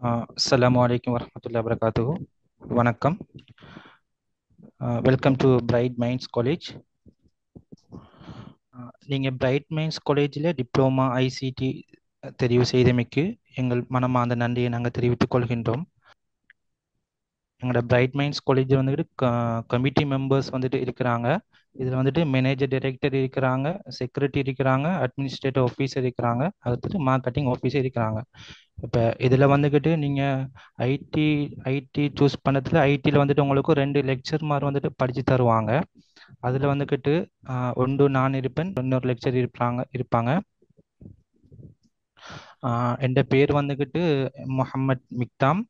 அஸ்ஸலாமு அலைக்கும் வரஹ்மத்துல்லாஹி வபரகாத்துஹு. வணக்கம். Welcome to bright minds college. நீங்கள் பிரைட் மைண்ட்ஸ் காலேஜில் டிப்ளமா ஐசிடி தெரிவு செய்தமைக்கு எங்கள் மனமார்ந்த நன்றியை நாங்கள் தெரிவித்துக் கொள்கின்றோம். எங்களோட பிரைட் மைண்ட்ஸ் காலேஜ் வந்துட்டு கமிட்டி மெம்பர்ஸ் வந்துட்டு இருக்கிறாங்க. இதில் வந்துட்டு மேனேஜர் டைரக்டர் இருக்கிறாங்க, செக்ரட்டரி இருக்கிறாங்க, அட்மினிஸ்ட்ரேட்டிவ் ஆஃபீஸர் இருக்கிறாங்க, அடுத்தது மார்க்கெட்டிங் ஆஃபீஸர் இருக்கிறாங்க. இப்போ இதில் வந்துக்கிட்டு நீங்கள் ஐடி ஐடி சூஸ் பண்ணதில் ஐடியில் வந்துட்டு உங்களுக்கு 2 லெக்சர் மாதிரி வந்துட்டு படித்து தருவாங்க. அதில் வந்துக்கிட்டு ஒன்று நான் இருப்பேன், இன்னொரு லெக்சர் இருப்பாங்க. என் பேர் வந்துக்கிட்டு முஹம்மத் மிக்தாம்.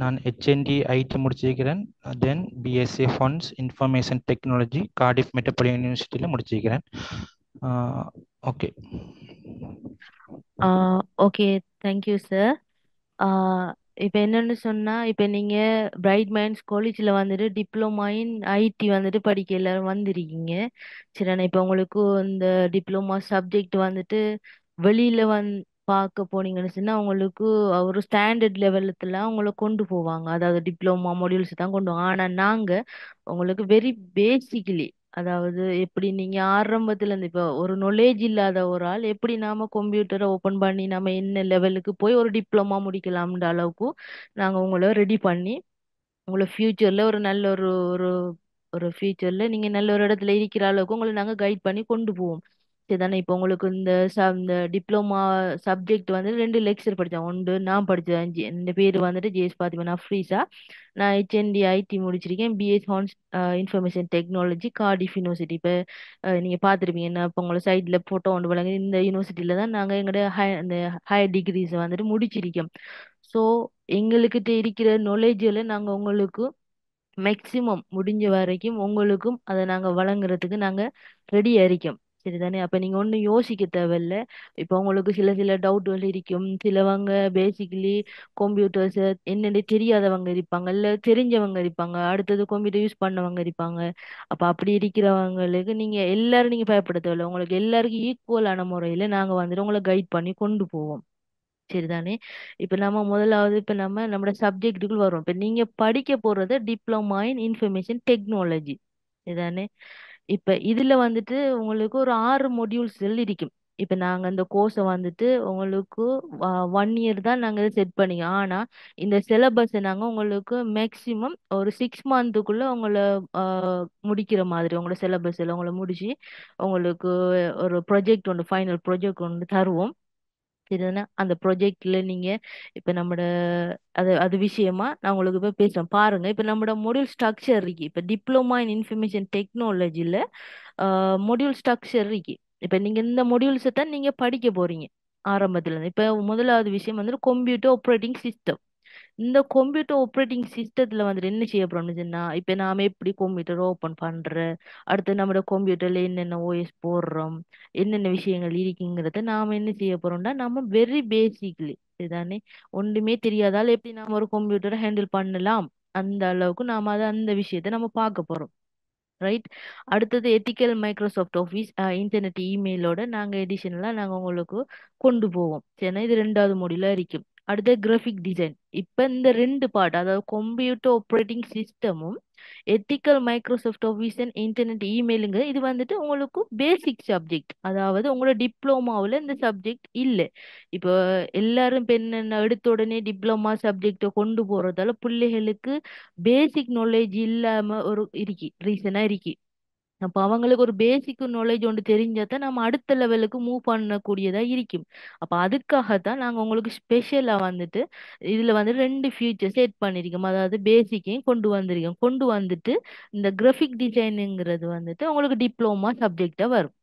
நான் ஹெச்என்டி ஐடி முடிச்சிருக்கிறேன். தென் பிஎஸ்சி ஃபண்ட்ஸ் இன்ஃபர்மேஷன் டெக்னாலஜி கார்டிஃப் மெட்ரோபாலிட்டன் யூனிவர்சிட்டியில் முடிச்சிருக்கிறேன். ஓகே. Okay, thank you sir. இப்போ என்னன்னு சொன்னா, இப்போ நீங்க பிரைட் மைண்ட்ஸ் காலேஜில் வந்துட்டு டிப்ளமா இன் ஐடி வந்துட்டு படிக்க எல்லாரும் வந்திருக்கீங்க. சரிண்ணா, இப்போ உங்களுக்கு இந்த டிப்ளமா சப்ஜெக்ட் வந்துட்டு வெளியில பார்க்க போனீங்கன்னு சொன்னா உங்களுக்கு ஒரு ஸ்டாண்டர்ட் லெவலத்துல உங்களை கொண்டு போவாங்க. அதாவது டிப்ளமா மாடியூல்ஸ் தான் கொண்டு போவாங்க. ஆனா நாங்க உங்களுக்கு வெரி பேசிக்கலி, அதாவது எப்படி நீங்க ஆரம்பத்துல இருந்து இப்போ ஒரு knowledge இல்லாத ஒரு ஆள் எப்படி நாம கம்ப்யூட்டரை ஓபன் பண்ணி நாம என்ன லெவலுக்கு போய் ஒரு டிப்ளமா முடிக்கலாம்ன்ற அளவுக்கு நாங்க உங்களை ரெடி பண்ணி உங்களை ஃபியூச்சர்ல ஒரு நல்ல ஒரு ஒரு ஒரு ஃபியூச்சர்ல நீங்க நல்ல ஒரு இடத்துல இருக்கிற அளவுக்கு உங்களை நாங்க கைட் பண்ணி கொண்டு போவோம். சரிதானே? இப்போ உங்களுக்கு இந்த டிப்ளமா சப்ஜெக்ட் வந்து 2 லெக்சர் படித்தேன். ஒன்று நான் படித்தேன். என் பேர் வந்துட்டு ஜேஎஸ் பாத்திமா நஃப்ரீஸா. நான் ஹெச்என்டி ஐடி முடிச்சிருக்கேன். BS Hons information technology Cardiff university. இப்போ நீங்க பார்த்துருப்பீங்க, என்ன இப்போ உங்களை சைட்ல போட்டோ ஒன்று வழங்க இந்த யூனிவர்சிட்டியில தான் நாங்கள் எங்களோட இந்த ஹையர் டிகிரிஸ் வந்துட்டு முடிச்சிருக்கோம். ஸோ எங்கள்கிட்ட இருக்கிற நாலேஜில் நாங்கள் உங்களுக்கு மேக்சிமம் முடிஞ்ச வரைக்கும் உங்களுக்கும் அதை நாங்கள் வழங்குறதுக்கு நாங்கள் ரெடியாக இருக்கோம். சரிதானே? அப்போ நீங்கள் ஒன்றும் யோசிக்க தேவையில்ல. இப்போ உங்களுக்கு சில சில டவுட்கள் இருக்கும். சிலவங்க பேசிக்கலி கம்ப்யூட்டர்ஸ் என்னென்னு தெரியாதவங்க இருப்பாங்க, இல்லை தெரிஞ்சவங்க இருப்பாங்க, அடுத்தது கம்ப்யூட்டர் யூஸ் பண்ணவங்க இருப்பாங்க. அப்போ அப்படி இருக்கிறவங்களுக்கு நீங்கள் எல்லாரும் நீங்கள் பயப்பட தேவையில்ல. உங்களுக்கு எல்லாருக்கும் ஈக்குவலான முறையில் நாங்கள் வந்துட்டு உங்களை கைட் பண்ணி கொண்டு போவோம். சரிதானே? இப்ப நம்ம முதலாவது இப்ப நம்மளோட சப்ஜெக்ட்டுக்குள் வரும். இப்ப நீங்க படிக்க போறது டிப்ளமா இன் இன்ஃபர்மேஷன் டெக்னாலஜி. சரிதானே? இப்ப இதுல வந்துட்டு உங்களுக்கு ஒரு 6 மொடியூல்ஸ் இருக்கும். இப்ப நாங்க இந்த கோர்ஸை வந்துட்டு உங்களுக்கு 1 இயர் தான் நாங்க செட் பண்ணிக்க. ஆனா இந்த சிலபஸை நாங்க உங்களுக்கு மேக்சிமம் ஒரு 6 மந்த்துக்குள்ள உங்களை முடிக்கிற மாதிரி உங்களோட சிலபஸ்ல உங்களை முடிச்சு உங்களுக்கு ஒரு ப்ரொஜெக்ட் ஒன்று, ஃபைனல் ப்ரொஜெக்ட் ஒன்று தருவோம். சரிதானே? அந்த ப்ரொஜெக்ட்ல நீங்க இப்ப நம்மட அது அது விஷயமா நான் உங்களுக்கு இப்ப பேசுறேன் பாருங்க. இப்ப நம்மட மொடியூல் ஸ்ட்ரக்சர் இருக்கு. இப்ப டிப்ளமா இன் இன்ஃபர்மேஷன் டெக்னாலஜில மொடியூல் ஸ்ட்ரக்சர் இருக்கு. இப்ப நீங்க இந்த மொடியூல்ஸை தான் நீங்க படிக்க போறீங்க ஆரம்பத்துல இருந்து. இப்ப முதலாவது விஷயம் வந்து கம்ப்யூட்டர் ஆப்ரேட்டிங் சிஸ்டம். இந்த கம்ப்யூட்டர் ஆப்ரேட்டிங் சிஸ்டத்துல வந்துட்டு என்ன செய்ய போறோம்னு சொன்னா, இப்ப நாம எப்படி கம்ப்யூட்டர் ஓபன் பண்ற, அடுத்து நம்ம கம்ப்யூட்டர்ல என்னென்ன ஓஎஸ் போடுறோம், என்னென்ன விஷயங்கள் இருக்குங்கிறத நாம என்ன செய்ய போறோம்னா, நம்ம வெரி பேசிக்லி, இதுதானே, ஒன்றுமே தெரியாதால எப்படி நாம ஒரு கம்ப்யூட்டரை ஹேண்டில் பண்ணலாம், அந்த அளவுக்கு நாம அந்த விஷயத்த நம்ம பார்க்க போறோம். ரைட். அடுத்தது எத்திக்கல் மைக்ரோசாஃப்ட் ஆஃபீஸ் இன்டர்நெட் இமெயிலோட நாங்க எடிஷன்லாம் நாங்க உங்களுக்கு கொண்டு போவோம். சரினா? இது 2வது மொடியூலா இருக்கும். அடுத்து கிராஃபிக் டிசைன். இப்ப இந்த 2 பார்ட், அதாவது கம்ப்யூட்டர் ஆப்ரேட்டிங் சிஸ்டமும் ethical Microsoft office and internet இமெயிலுங்க, இது வந்துட்டு உங்களுக்கு பேசிக் சப்ஜெக்ட். அதாவது உங்களோட டிப்ளமாவில் இந்த சப்ஜெக்ட் இல்லை. இப்போ எல்லாரும் இப்ப என்னென்ன எடுத்த உடனே டிப்ளமா சப்ஜெக்டை கொண்டு போறதால பிள்ளைகளுக்கு பேசிக் நாலேஜ் இல்லாம ஒரு இருக்கி ரீசனா இருக்கி. அப்ப அவங்களுக்கு ஒரு பேசிக் நாலேஜ் ஒன்று தெரிஞ்சாதான் நம்ம அடுத்த லெவலுக்கு மூவ் பண்ணக்கூடியதா இருக்கும். அப்ப அதுக்காகத்தான் நாங்க உங்களுக்கு ஸ்பெஷலா வந்துட்டு இதுல வந்து 2 ஃபியூச்சர் செட் பண்ணிருக்கோம். அதாவது பேசிக்கையும் கொண்டு வந்திருக்கோம். கொண்டு வந்துட்டு இந்த கிராஃபிக் டிசைனுங்கிறது வந்துட்டு உங்களுக்கு டிப்ளமா சப்ஜெக்டா வரும்.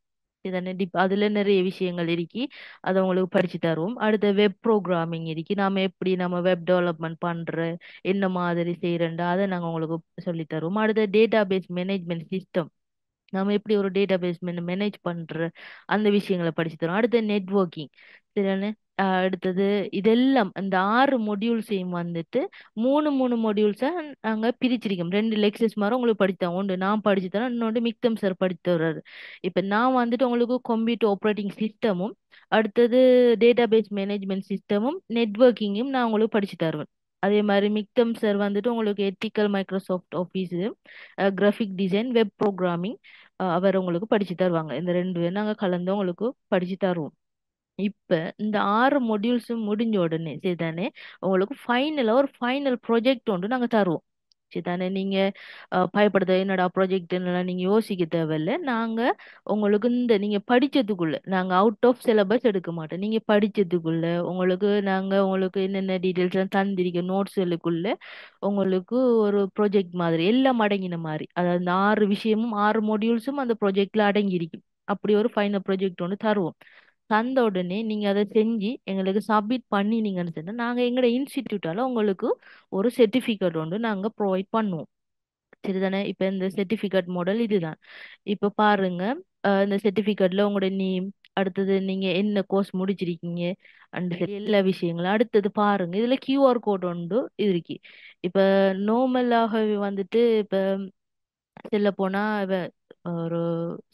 இதனை அதுல நிறைய விஷயங்கள் இருக்கு. அதை உங்களுக்கு படிச்சு தருவோம். அடுத்த வெப் ப்ரோக்ராமிங் இருக்கு. நாம எப்படி நம்ம வெப் டெவலப்மெண்ட் பண்ற, என்ன மாதிரி செய்யறா, அதை நாங்க உங்களுக்கு சொல்லி தருவோம். அடுத்த டேட்டா பேஸ் மேனேஜ்மெண்ட் சிஸ்டம், நாம எப்படி ஒரு டேட்டா பேஸ் மேனேஜ் பண்ற அந்த விஷயங்களை படிச்சு தரோம். அடுத்து நெட்வொர்க்கிங். சரியான? அடுத்தது இதெல்லாம் இந்த 6 மொடியூல்ஸையும் வந்துட்டு மூணு மூணு மொடியூல்ஸா நாங்க பிரிச்சிருக்கோம். 2 லெக்சர்ஸ் மாதிரி உங்களுக்கு படித்தோம். ஒன்று நான் படிச்சு தரேன், இன்னொன்று மிக்தம் சார் படித்து தர்றாரு. இப்ப நான் வந்துட்டு உங்களுக்கு கம்ப்யூட்டர் ஆப்ரேட்டிங் சிஸ்டமும் அடுத்தது டேட்டாபேஸ் மேனேஜ்மெண்ட் சிஸ்டமும் நெட்வொர்க்கிங்கும் நான் உங்களுக்கு படிச்சு தருவேன். அதே மாதிரி மிக்டம் சார் வந்துட்டு உங்களுக்கு ethical Microsoft office, graphic design, web programming அவர் உங்களுக்கு படிச்சு தருவாங்க. இந்த ரெண்டு பேரும் நாங்கள் கலந்து உங்களுக்கு படிச்சு தருவோம். இப்ப இந்த 6 மொடியூல்ஸும் முடிஞ்ச உடனே சரிதானே, உங்களுக்கு ஃபைனலா ஒரு ஃபைனல் ப்ராஜெக்ட் ஒன்று நாங்க தருவோம். சரிதானே, நீங்க பயப்படுத என்னடா ப்ராஜெக்ட்லாம் நீங்க யோசிக்க தேவையில்ல. நாங்க உங்களுக்கு இந்த நீங்க படிச்சதுக்குள்ள நாங்க அவுட் ஆஃப் சிலபஸ் எடுக்க மாட்டோம். நீங்க படிச்சதுக்குள்ள உங்களுக்கு என்னென்ன டீட்டெயில்ஸ் தந்திருக்க நோட்ஸ்களுக்குள்ள உங்களுக்கு ஒரு ப்ராஜெக்ட் மாதிரி எல்லாம் அடங்கின மாதிரி, அதாவது இந்த 6 விஷயமும் 6 மொடியூல்ஸும் அந்த ப்ராஜெக்ட்ல அடங்கியிருக்கும். அப்படி ஒரு ஃபைனல் ப்ராஜெக்ட் ஒன்று தருவோம். தந்த உடனே நீங்க அதை செஞ்சு எங்களுக்கு சப்மிட் பண்ணினீங்கன்னு சொன்னா நாங்க எங்களோட இன்ஸ்டிடியூட்டால உங்களுக்கு ஒரு சர்டிபிகேட் ஒன்று நாங்க ப்ரொவைட் பண்ணுவோம். சரிதானே, இப்ப இந்த சர்டிபிகேட் மாடல் இதுதான். இப்ப பாருங்க, இந்த சர்டிபிகேட்ல உங்களோட நேம், அடுத்தது நீங்க என்ன கோர்ஸ் முடிச்சிருக்கீங்க அண்ட் சரி எல்லா விஷயங்களும். அடுத்தது பாருங்க, இதுல கியூஆர் கோட் ஒன்று இருக்கு. இப்ப நார்மலாகவே வந்துட்டு இப்ப சொல்ல போனா ஒரு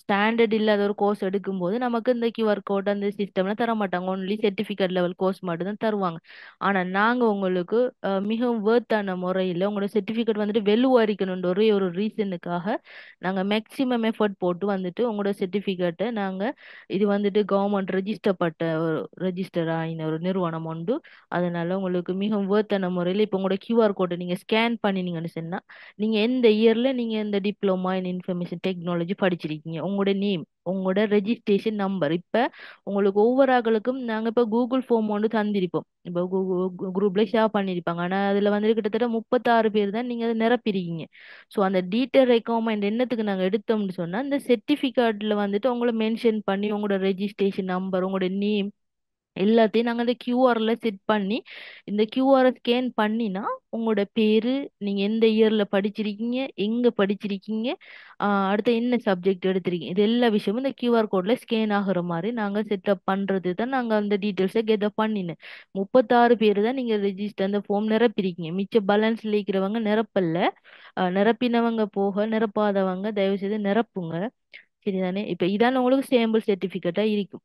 ஸ்டாண்டர்ட் இல்லாத ஒரு கோர்ஸ் எடுக்கும்போது நமக்கு இந்த கியூஆர் கோட் அந்த சிஸ்டம்ல தர மாட்டாங்க. ஒன்லி சர்டிபிகேட் லெவல் கோர்ஸ் மட்டும் தான் தருவாங்க. ஆனா நாங்க உங்களுக்கு மிகவும் வேர்த்தான முறையில் உங்களோட சர்டிபிகேட் வந்துட்டு வெலுவா இருக்கணும்ன்ற ஒரே ஒரு ரீசனுக்காக நாங்க மேக்சிமம் எஃபர்ட் போட்டு வந்துட்டு உங்களோட சர்டிபிகேட்டை நாங்க இது வந்துட்டு கவர்மெண்ட் ரெஜிஸ்டர் பட்ட ஒரு ரெஜிஸ்டர் ஆயின ஒரு நிறுவனம் உண்டு. அதனால உங்களுக்கு மிகவும் வேர்த்தான முறையில் இப்போ உங்களோட கியூஆர் கோட்டை நீங்க ஸ்கேன் பண்ணினீங்கன்னு சொன்னா நீங்க எந்த இயர்ல நீங்க இந்த டிப்ளமா இன் இன்ஃபர்மேஷன் டெக்னாலஜி படிச்சிருக்கீங்க, உங்களோட நேம், உங்களோட ரெஜிஸ்ட்ரேஷன் நம்பர். இப்ப உங்களுக்கு ஒவ்வொரு ஆக்களுக்கும் நாங்க இப்ப கூகுள் ஃபார்ம் ஒன்று தந்திருப்போம். இப்போ குரூப்ல ஷேர் பண்ணிருப்பாங்க. ஆனா அதுல வந்து கிட்டத்தட்ட 36 பேர் தான் நீங்க அதை நிரப்பிருக்கீங்க. ஸோ அந்த டீட்டெயில் ரெக்குவயர்மெண்ட் என்னத்துக்கு நாங்க எடுத்தோம்னு சொன்னா இந்த சர்டிபிகேட்ல வந்துட்டு உங்களை மென்ஷன் பண்ணி உங்களோட ரெஜிஸ்ட்ரேஷன் நம்பர், உங்களோட நேம் எல்லாத்தையும் நாங்க அந்த கியூஆர்ல செட் பண்ணி இந்த கியூஆரை ஸ்கேன் பண்ணினா உங்களோட பேரு, நீங்க எந்த இயர்ல படிச்சிருக்கீங்க, எங்க படிச்சிருக்கீங்க, அடுத்து என்ன சப்ஜெக்ட் எடுத்திருக்கீங்க, இது எல்லா விஷயமும் இந்த கியூஆர் கோட்ல ஸ்கேன் ஆகுற மாதிரி நாங்க செட்டப் பண்றது தான். நாங்க அந்த டீட்டெயில்ஸை கெதப் பண்ணினேன். 36 பேர் தான் நீங்க ரெஜிஸ்டர் அந்த ஃபார்ம் நிரப்பிருக்கீங்க. மிச்ச பேலன்ஸ்ல இருக்கிறவங்க நிரப்பல்ல. நிரப்பினவங்க போக நிரப்பாதவங்க தயவு செய்து நிரப்புங்க. சரிதானே, இப்ப இதான உங்களுக்கு சேம்பிள் சர்டிபிகேட்டா இருக்கும்.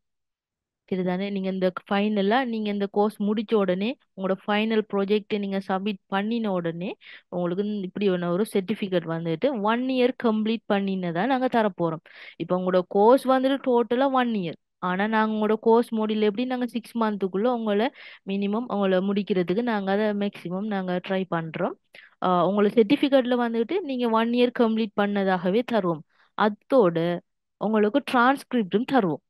சரிதானே, நீங்க இந்த ஃபைனலா நீங்க இந்த கோர்ஸ் முடிச்ச உடனே உங்களோட ஃபைனல் ப்ராஜெக்ட் நீங்க சப்மிட் பண்ணின உடனே உங்களுக்கு இப்படி ஒரு சர்டிபிகேட் வந்துட்டு 1 இயர் கம்ப்ளீட் பண்ணினதா நாங்க தரப்போறோம். இப்போ உங்களோட கோர்ஸ் வந்துட்டு டோட்டலா 1 இயர். ஆனா நாங்க உங்களோட கோர்ஸ் முடியல எப்படி நாங்க 6 மந்த்துக்குள்ள உங்களை மினிமம் உங்களை முடிக்கிறதுக்கு நாங்க அதை மேக்சிமம் நாங்க ட்ரை பண்றோம். உங்களோட சர்டிபிகேட்ல வந்துட்டு நீங்க 1 இயர் கம்ப்ளீட் பண்ணதாகவே தருவோம். அத்தோட உங்களுக்கு டிரான்ஸ்கிரிப்டும் தருவோம்.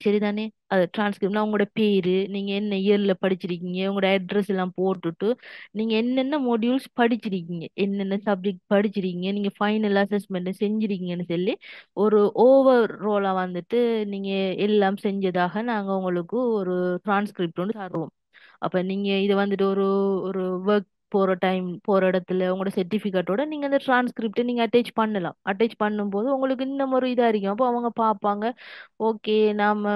சரிதானே, அது டிரான்ஸ்கிரிப்ட்னா உங்களோட பேரு, நீங்க என்ன இயர்ல படிச்சிருக்கீங்க, உங்களோட அட்ரஸ் எல்லாம் போட்டுட்டு நீங்க என்னென்ன மாடியூல்ஸ் படிச்சிருக்கீங்க, என்னென்ன சப்ஜெக்ட் படிச்சிருக்கீங்க, நீங்க ஃபைனல் அசஸ்மெண்ட் செஞ்சிருக்கீங்கன்னு சொல்லி ஒரு ஓவர்ரோலா வந்துட்டு நீங்க எல்லாம் செஞ்சதாக நாங்க உங்களுக்கு ஒரு டிரான்ஸ்கிரிப்ட் ஒன்று தருவோம். அப்ப நீங்க இது வந்துட்டு ஒரு ஒரு ஒர்க் போற டைம் போற இடத்துல உங்களோட சர்டிபிகேட்டோட நீங்க அந்த டிரான்ஸ்கிரிப்டை நீங்க அட்டாச் பண்ணலாம். அட்டாச் பண்ணும்போது உங்களுக்கு இன்னும் ஒரு இதா இருக்கும். அப்போ அவங்க பார்ப்பாங்க, ஓகே நாம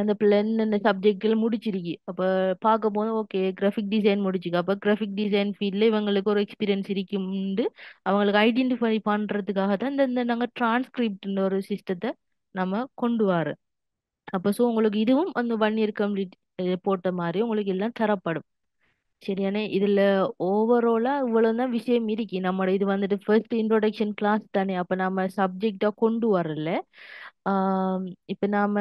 அந்த பிள்ளை என்னென்ன சப்ஜெக்ட்ல முடிச்சிருக்கு. அப்ப பார்க்க போது ஓகே கிராஃபிக் டிசைன் முடிச்சிருக்கு, அப்ப கிராஃபிக் டிசைன் ஃபீல்ட்ல இவங்களுக்கு ஒரு எக்ஸ்பீரியன்ஸ் இருக்கும்னு அவங்களுக்கு ஐடென்டிஃபை பண்றதுக்காக தான் இந்த நாங்க டிரான்ஸ்கிரிப்ட்ன்ற ஒரு சிஸ்டத்தை நம்ம கொண்டு வரோம். அப்ப சோ உங்களுக்கு இதுவும் அந்த 1 இயர் கம்ப்ளீட் போட்ட மாதிரி உங்களுக்கு எல்லாம் தரப்படும். சரியானே, இதுல ஓவராலா இவ்வளவுதான் விஷயம் இருக்கு. நம்மளோட இது வந்துட்டு ஃபர்ஸ்ட் இன்ட்ரோடக்ஷன் கிளாஸ் தானே, அப்ப நாம சப்ஜெக்டா கொண்டு வரல. இப்ப நாம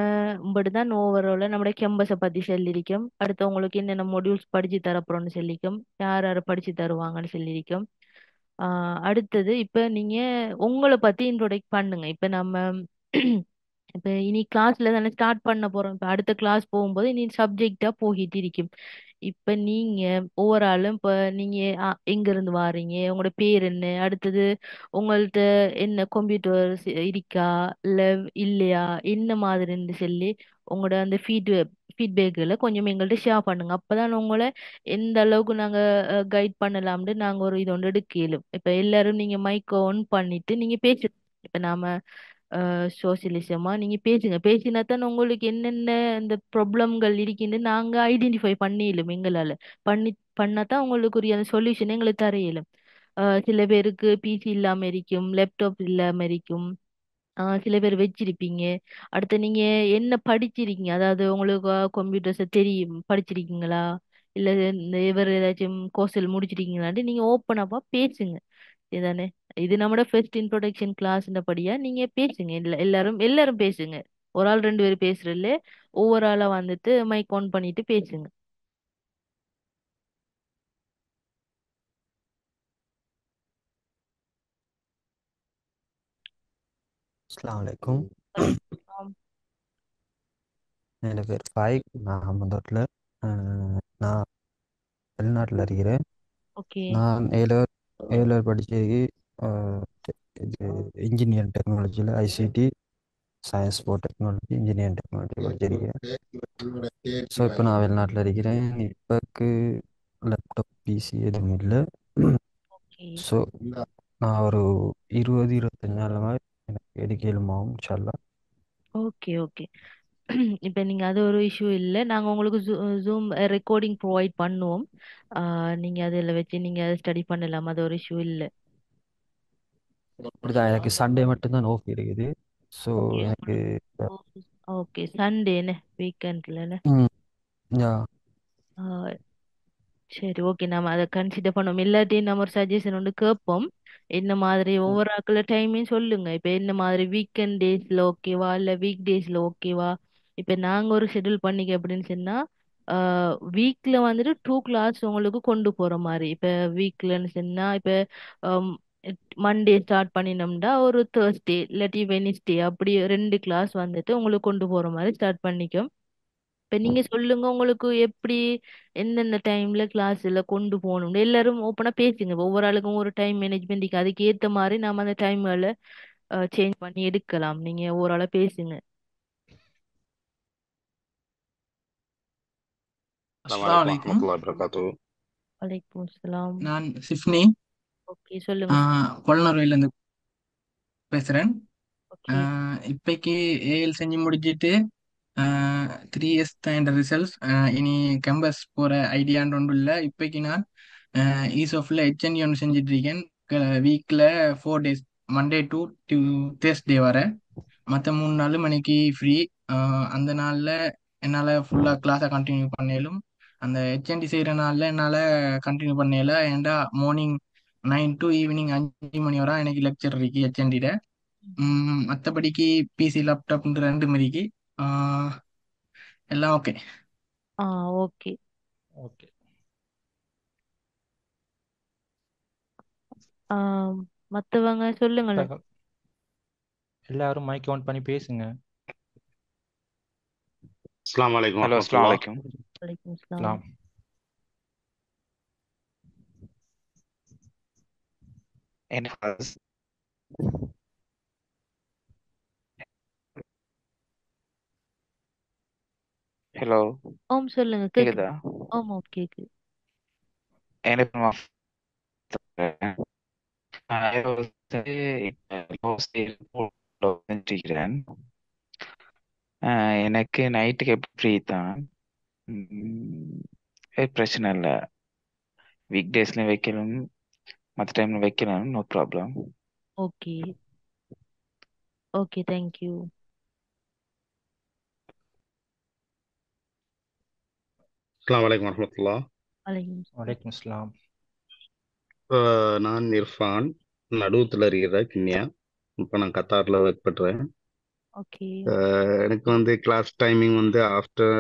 இப்படிதான் ஓவராலா நம்மளோட கேம்பஸை பத்தி சொல்லியிருக்கோம். அடுத்து உங்களுக்கு என்னென்ன மாடியூல்ஸ் படிச்சு தரப்போறோம்னு சொல்லியிருக்கோம், யார் யார் படிச்சு தருவாங்கன்னு சொல்லியிருக்கோம். அடுத்தது இப்ப நீங்க உங்களை பத்தி இன்ட்ரோடக்ட் பண்ணுங்க. இப்ப நம்ம இப்ப இனி கிளாஸ்ல தானே ஸ்டார்ட் பண்ண போறோம். இப்ப அடுத்த கிளாஸ் போகும்போது இனி சப்ஜெக்டா போகிட்டு இருக்கும். இப்ப நீங்க ஒவ்வொரு ஆளும் இப்ப நீங்க எங்க இருந்து வாரீங்க, உங்களோட பேர் என்ன, அடுத்தது உங்கள்ட்ட என்ன கம்ப்யூட்டர் இருக்கா இல்ல இல்லையா, என்ன மாதிரின்னு சொல்லி உங்களோட அந்த ஃபீட்பேக்களை கொஞ்சம் எங்கள்ட்ட ஷேர் பண்ணுங்க. அப்பதான் உங்களை எந்த அளவுக்கு நாங்க கைட் பண்ணலாம்னு நாங்க ஒரு இது ஒன்று எடுக்கலும். இப்ப எல்லாரும் நீங்க மைக் ஆன் பண்ணிட்டு நீங்க பேசு. இப்ப நாம சோசியலிசமா நீங்க பேசுங்க. பேசினா தான் உங்களுக்கு என்னென்ன இந்த ப்ராப்ளம்கள் இருக்குன்னு நாங்க ஐடென்டிஃபை பண்ணிடலும். எங்களால பண்ணி பண்ணாதான் உங்களுக்கு அந்த சொல்யூஷன் எங்களுக்கு தர இயலும். சில பேருக்கு பிசி இல்லாம இருக்கும், லேப்டாப் இல்லாம இருக்கும், சில பேர் வச்சிருப்பீங்க. அடுத்து நீங்க என்ன படிச்சிருக்கீங்க? அதாவது உங்களுக்கு கம்ப்யூட்டர்ஸ் தெரியும் படிச்சிருக்கீங்களா? இல்ல இந்த இவர் ஏதாச்சும் கோர்ஸில் முடிச்சிருக்கீங்களான்ட்டு நீங்க ஓப்பன் அப்பா பேசுங்க. இதுதானே. இது நம்மட ஃபர்ஸ்ட் இன்ட்ரோடக்ஷன் கிளாஸ்ன்றபடியா நீங்க பேசுங்க. எல்லாரும் எல்லாரும் பேசுங்க. ஒரு ஆள் ரெண்டு பேர் பேசுறதுல ஒவ்வொரு ஆளா வந்துட்டு மைக் ஆன் பண்ணிட்டு பேசுங்க. அஸ்ஸலாமு அலைக்கும். வலைக்கம். என் பேர் ஃபாயிக். நான் அஹமதுல்லா. நான் வெளிநாட்டில் இருக்கிறேன். ஓகே. நான் ஏழு படிச்சு இது இன்ஜினியரிங் டெக்னாலஜியில் ICT science four technology engineering technology படிச்சிருக்கேன். ஸோ இப்போ நான் வெளிநாட்டில் இருக்கிறேன். இப்போக்கு லேப்டாப் பிசி எதுவும் இல்லை. ஓகே. ஸோ நான் ஒரு 20-25 நாள் மாதிரி எனக்கு எடுக்கலுமாவும் இன்ஷா ஓகே. ஓகே. இப்ப நீங்க அது ஒரு இஷ்யூ இல்ல. நாங்க உங்களுக்கு ஜூம் ரெக்கார்டிங் ப்ரொவைட் பண்ணுவோம். நீங்க அதுல வச்சு நீங்க ஸ்டடி பண்ணலாம். அது ஒரு இஷ்யூ இல்ல. அப்படிதான். எனக்கு சண்டே மட்டும்தான் ஆஃப் இருக்குது. So okay. எனக்கு ஓகே. சண்டேன்னு வீக்கெண்ட்லன்னு. ம் யா சரி, ஓகே. நம்ம அதை கன்சிடர் பண்ணோம். இல்லாட்டி நம்ம ஒரு சஜஷன் ஒன்று கேட்போம். என்ன மாதிரி ஒவ்வொரு ஆக்கள டைமையும் சொல்லுங்க. இப்ப என்ன மாதிரி வீக்கெண்ட் டேஸ்ல ஓகேவா இல்ல வீக் டேஸ்ல ஓகேவா? இப்ப நாங்க ஒரு ஷெட்யூல் பண்ணிக்க அப்படின்னு சொன்னா வீக்ல வந்துட்டு 2 கிளாஸ் உங்களுக்கு கொண்டு போற மாதிரி. இப்ப வீக்லன்னு சொன்னா இப்ப மண்டே ஸ்டார்ட் பண்ணினோம்னா ஒரு தேர்ஸ்டே இல்லாட்டி வெனிஸ்டே அப்படி 2 கிளாஸ் வந்துட்டு உங்களுக்கு கொண்டு போற மாதிரி ஸ்டார்ட் பண்ணிக்கும். இப்ப நீங்க சொல்லுங்க உங்களுக்கு எப்படி எந்தெந்த டைம்ல கிளாஸ்ல கொண்டு போகணும். எல்லாரும் ஓப்பனா பேசுங்க. ஒவ்வொரு ஆளுக்கும் ஒரு டைம் மேனேஜ்மெண்ட் அதுக்கு ஏத்த மாதிரி நாம அந்த டைம்களை சேஞ்ச் பண்ணி எடுக்கலாம். நீங்க ஒவ்வொரு ஆளா பேசுங்க. அஸ்ஸலாமு அஸ்ஸலாமு அலைக்கும் அலைக்கும். வரஹ்மத்துல்லாஹி வபரகாத்துஹு. வலைக்கும் அஸ்ஸலாம். நான் சிஃப்னி ஓகே, சொல்லுங்க சார். பொலனறுவையிலேருந்து பேசுகிறேன். ஓகே. இப்போக்கி ஏஎல் செஞ்சு முடிச்சிட்டு 3 இயர்ஸ் தான் என் ரிசல்ட்ஸ். இனி கேம்பஸ் போகிற ஐடியான்னு ஒன்றும் இல்லை. இப்போக்கி நான் ஈசோஃபில் ஹெச்என்டி ஒன்று செஞ்சுட்டு இருக்கேன். வீக்கில் 4 டேஸ், மண்டே டு தேர்ஸ்டே வர. மற்ற 3 நாளும் எனக்கு ஃப்ரீ. அந்த நாளில் என்னால் ஃபுல்லாக கிளாஸை கண்டினியூ பண்ணலும். அந்த ஹெச்என்டி செய்கிற நாளில் என்னால் கண்டினியூ பண்ணல. ஏன்டா மார்னிங் 9 to ஈவினிங் 5 மணி வரை எனக்கு லெக்சர் இருக்கு ஹெச்என்டியில். மற்றபடிக்கு பிசி லேப்டாப்ன்ற 2 மணிக்கு எல்லாம் ஓகே. ஆ, ஓகே. ஓகே. ஆ, மத்தவங்க சொல்லுங்களேன். எல்லாரும் மைக் ஆன் பண்ணி பேசுங்க. அஸ்ஸலாமு அலைக்கும் ஹலோ அஸ்ஸலாமு வரஹ்மத்துல்லாஹ். அலைக்கும். வலைக்கும் அஸ்ஸலாம். இஸ்லாம். என்ன class? ஹலோ ஓம் சொல்லுங்க. கேக்குது. கேக்குதா? ஆமா, கேக்குது. எனக்கு வந்து இப்போ செஞ்சிருக்கிறேன். எனக்கு நைட்டுக்கு ஃப்ரீ தான். பிரச்சனை இல்லை. வீக் டேஸ்லயும் வைக்கணும், மற்ற டைம்ல வைக்கலாம், no problem. Okay. Okay, thank you. அஸ்ஸலாமு அலைக்கும் வரஹ்மத்துல்லாஹ். வலைக்கும் அஸ்ஸலாம். வலைக்கும் இஸ்லாம். நான் இர்ஃபான், நடுவத்தில் இருக்கிற கிண்ணியா. இப்போ நான் கத்தாரில் ஒர்க் பண்ணுறேன். ஓகே. எனக்கு வந்து கிளாஸ் டைமிங் வந்து ஆஃப்டர்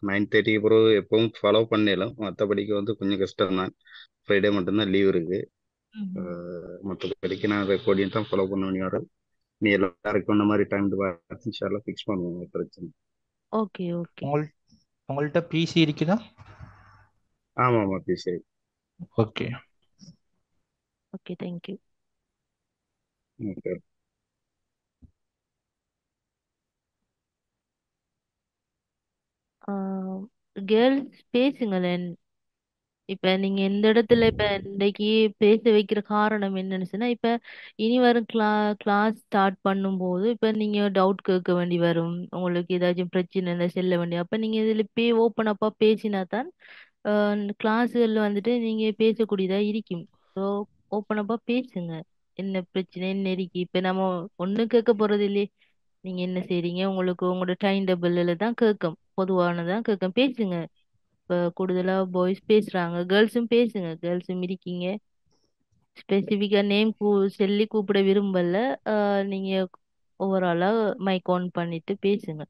9:30 பிறகு எப்பவும் ஃபாலோ பண்ணிடலாம். மற்றபடிக்கு வந்து கொஞ்சம் கஷ்டம் தான். ஃப்ரைடே மட்டும்தான் லீவ் இருக்கு. ம்ஹும். மற்றபடிக்கு நான் ரெக்கார்டிங் தான் ஃபாலோ பண்ண வேண்டிய வரும். நீ எல்லாருக்கும் இந்த மாதிரி டைம் இன்ஷால்லாம் ஃபிக்ஸ் பண்ணுவோம், பிரச்சனை. ஓகே. ஓகே. உங்கள்கிட்ட பிசி இருக்குதா? ஆமாம் ஆமாம், சரி. Okay. Okay, thank you. Okay. Girls பேசுங்களேன். இப்ப நீங்க இந்த இடத்துல இப்ப இன்னைக்கு பேச வைக்கிற காரணம் என்னன்னு சொன்னா இப்ப இனி வரும் கிளாஸ் ஸ்டார்ட் பண்ணும்போது இப்ப நீங்க டவுட் கேட்க வேண்டி வரும். உங்களுக்கு ஏதாச்சும் பிரச்சனை இருந்தா செல்ல வேண்டிய அப்ப நீங்க இதுல ஓப்பன் அப்பா பேசினா தான் கிளாஸ்கள்ல வந்துட்டு நீங்க பேசக்கூடியதா இருக்கும். ஸோ ஓப்பன் அப்பா பேசுங்க. என்ன பிரச்சனை என்ன இருக்கு. இப்ப நம்ம ஒண்ணும் கேட்க போறது இல்லையே. நீங்க என்ன செய்றீங்க, உங்களுக்கு உங்களோட டைம் டேபிள்ல தான் கேட்கும், பொதுவானதான் கேட்கும். பேசுங்க. இப்ப கூடுதலா பாய்ஸ் பேசுறாங்க, கேர்ள்ஸும் பேசுங்க. கேர்ள்ஸும் இருக்கீங்க. ஸ்பெசிஃபிக்கா நேம் சொல்லி கூப்பிட விரும்பல. நீங்க ஓவராலா மைக் ஆன் பண்ணிட்டு பேசுங்க.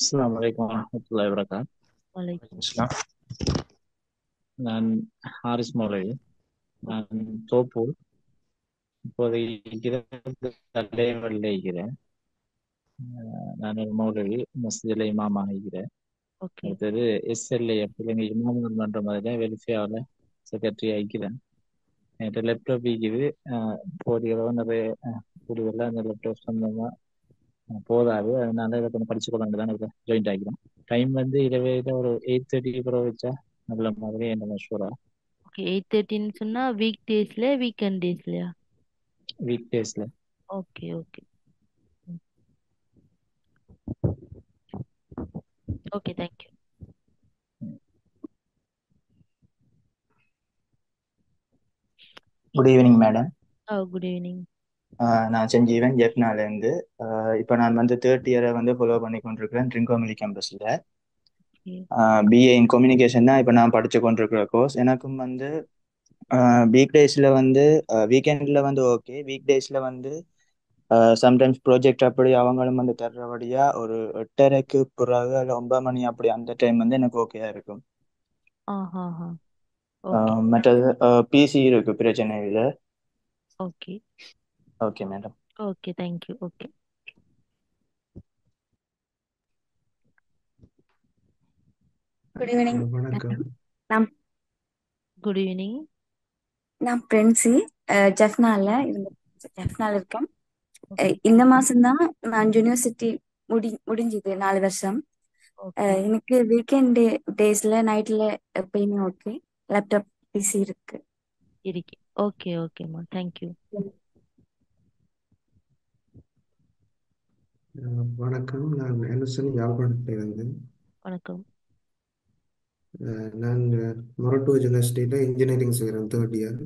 அஸ்ஸலாமு அலைக்கும் வரஹ்மத்துல்லாஹி வபரகாத்துஹ். வலைக்கும் இஸ்லாம். நான் ஹாரிஸ் மௌலவி. நான் தோப்பூர். இப்போதைக்கு தலைவரில் இருக்கிறேன். நான் ஒரு மௌலவி மஸ்ஜிதில் இமாமாக இருக்கிறேன். ஓகே அடுத்தது எஸ்எல்ஏ பிள்ளைங்க இமாமுல் மன்றம் அதில் வெல்ஃபேரில் செக்ரட்டரி ஆகிக்கிறேன். என்கிட்ட லேப்டாப் இருக்குது. போதியளவு நிறைய கூடுதலாக அந்த லேப்டாப் சம்பந்தமாக போதாது. அதனால இதை கொஞ்சம் படிச்சு கொண்டு தான் இதில் ஜாயின்ட் ஆகிக்கிறேன். டைம் வந்து இரவு ஒரு 8:30 பிறகு வச்சா நல்ல மாதிரி என்ன மஷூரா. ஓகே. 8:30 சொன்னா வீக் டேஸ்ல வீக்கெண்ட் டேஸ்லயா? வீக் டேஸ்ல. Okay okay okay. Thank you. Good evening madam. Good evening. நான் செஞ்சீவன் ஜெஃப்னாலேருந்து. இப்போ நான் வந்து தேர்ட் இயரை வந்து ஃபாலோ பண்ணி கொண்டிருக்கிறேன் ட்ரிங்கோமிலி கேம்பஸில். பிஏ இன் கம்யூனிகேஷன் தான் இப்போ நான் படித்து கொண்டிருக்கிற கோர்ஸ். எனக்கும் வந்து வீக் டேஸில் வந்து வீக்கெண்டில் வந்து ஓகே, வீக் டேஸில் வந்து சம்டைம்ஸ் ப்ராஜெக்ட் அப்படி அவங்களும் வந்து தர்றபடியா ஒரு 8:30க்கு பிறகு இல்லை 9 மணி அப்படி அந்த டைம் வந்து எனக்கு ஓகேயா இருக்கும். ஓகே மற்றது பிசி இருக்கு, பிரச்சனை இல்லை. Okay okay madam. Okay. Thank you. Okay. Good evening. வணக்கம். நான் குட் ஈவினிங். நான் பிரின்சி ஜெஃப்னால இருக்கேன். ஓகே இந்த மாசம்தான் நான் யூனிவர்சிட்டி முடிஞ்சது 4 வருஷம். ஓகே எனக்கு வீக்கெண்ட் டேஸ்ல நைட்ல எப்பயுமே ஓகே, லேப்டாப் பிசி இருக்கு. இருக்கு. ஓகே ஓகேம்மா. தேங்க்யூ. வணக்கம். நான் எல்எஸ்என் யாழ்ப்பாணத்திலிருந்து. வணக்கம். நான் மொரட்டூர் யூனிவர்சிட்டியில் இன்ஜினியரிங் செய்கிறேன், தேர்ட் இயர்.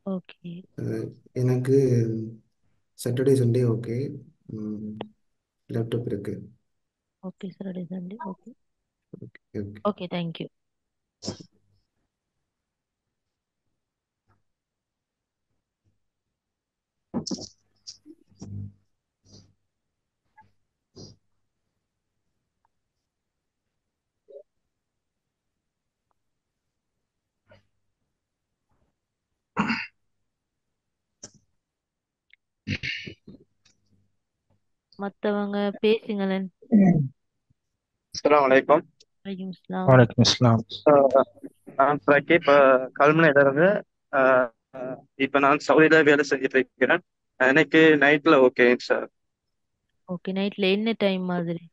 ஓகே எனக்கு சாட்டர்டே சண்டே ஓகே, லேப்டாப் இருக்கு. Okay. Saturday Sunday okay. Okay. Okay. Thank you. மத்தவங்க பேசுங்களேன். அஸ்ஸலாமு அலைக்கும். வலைக்கும் அஸ்ஸலாம். வலைக்கும் இஸ்லாம். நான் பிரகி. இப்போ கல்முனையில இருந்து இப்போ நான் சவுதியில வேலை செஞ்சுட்டு இருக்கிறேன். எனக்கு நைட்ல ஓகே சார். ஓகே. நைட்ல என்ன டைம் மாதிரி?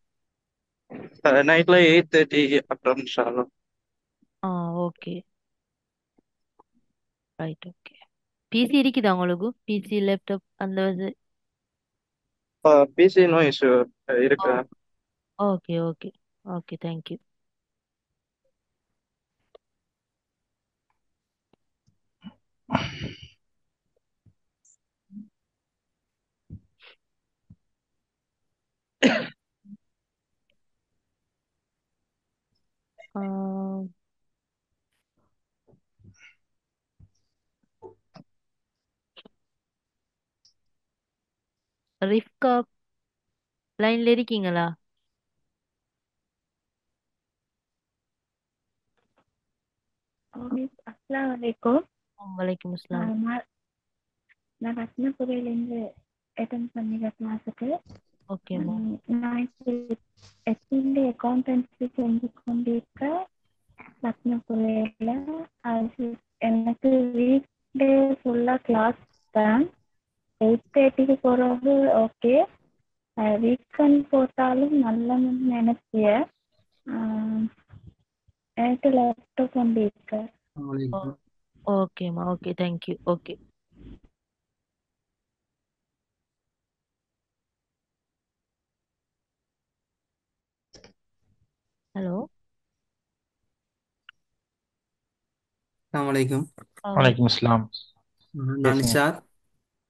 நைட்ல 8:30 அப்புறம் sir. Okay right. Okay. PC இருக்குதா உங்களுக்கு? பிசி லேப்டாப் அந்த இது? பிசி நோ இஷ்யூ இருக்கு. Okay okay okay. Thank you. Rifka லைன்ல இருக்கீங்களா? அஸ்ஸலாமு அலைக்கும். வலைக்கும் அஸ்ஸலாம். நான் ரத்னபுரியிலேருந்து அட்டென்ட் பண்ணிக்கிற கிளாஸுக்கு. ஓகேம்மா. நான் இப்போ எஸ்என்டி அக்கௌண்டன்சி செஞ்சு கொண்டிருக்க ரத்னபுரியில். அது எனக்கு வீக் டே ஃபுல்லாக கிளாஸ் தான். 8:30க்கு போகிறது ஓகே, வீக்கெண்ட் போட்டாலும் நல்லன்னு நினைச்சேன். எனக்கு லேப்டாப் கொண்டிருக்கேன். ஓகேம்மா. ஓகே. தேங்க்யூ. ஓகே. ஹலோ. அஸ்ஸலாமு அலைக்கும். வலைக்கும் அஸ்ஸலாம். நான் பேசுங்க. நிஷாத்.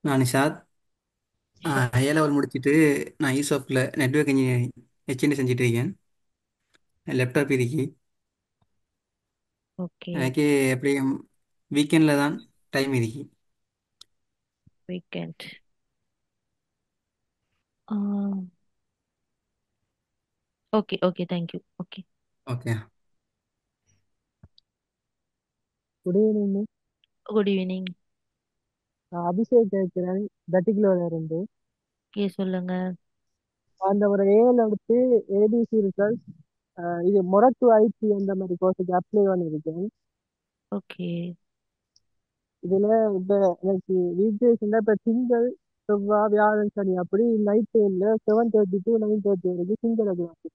நான் நிஷாத். ஏ லெவல் முடிச்சுட்டு நான் ஈசோஃப்டில் நெட்வொர்க் இன்ஜினியரிங் ஹெச்என்டி செஞ்சுட்டு இருக்கேன். லேப்டாப் இருக்கு. ஓகே. எனக்கு எப்படியும் வீக்கெண்டில் தான் டைம் இருக்கு. Weekend. Okay okay, thank you. Okay. Okay. Good evening. Good evening. நான் அபிஷேக் கேட்கிறேன், தட்டிக்கிலோல இருந்து. ஓகே, சொல்லுங்க. அந்த ஒரு ஏஎல் எடுத்து ஏபிசி ரிசல்ட் இது மொரட்டு ஐடி அந்த மாதிரி கோர்ஸுக்கு அப்ளை பண்ணியிருக்கேன். ஓகே. இதில் இப்போ எனக்கு வீக் டேஸ் இப்போ திங்கள் செவ்வாய் வியாழன் சனி அப்படி நைட் டைமில் 7:30 to 9:30 வரைக்கும் சிங்கிள் கிளாஸ்.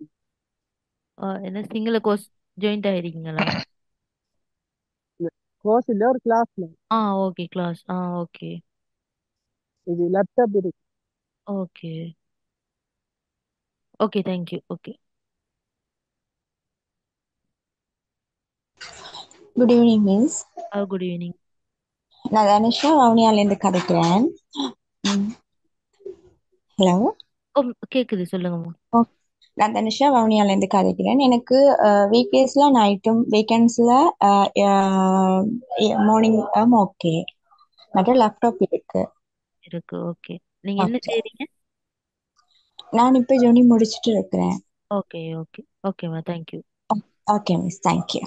என்ன சிங்கிள் கோர்ஸ் ஜாயின்ட் ஆயிருக்கீங்களா? கோர்ஸ் இல்லை, ஒரு கிளாஸில். Okay, class. ஓகே. இது லேப்டாப் இருக்கு. Okay okay, thank you. Okay. Good evening miss. Good evening. நான் தனுஷா வவுனியாலேருந்து கதைக்கிறேன். ஹலோ. கேக்குது, சொல்லுங்கம்மா. நான் தனுஷா வவுனியாலேருந்து கதைக்கிறேன். எனக்கு வீக் டேஸில் நைட்டும் வீக்கெண்ட்ஸில் மார்னிங் ஓகே. மற்ற லேப்டாப் இருக்கு. ஓகே. நீங்க என்ன செய்றீங்க? நான் இப்போ ஜூனி முடிச்சுட்டு இருக்கிறேன். ஓகே ஓகே ஓகேம்மா, thank you. Okay miss, thank you.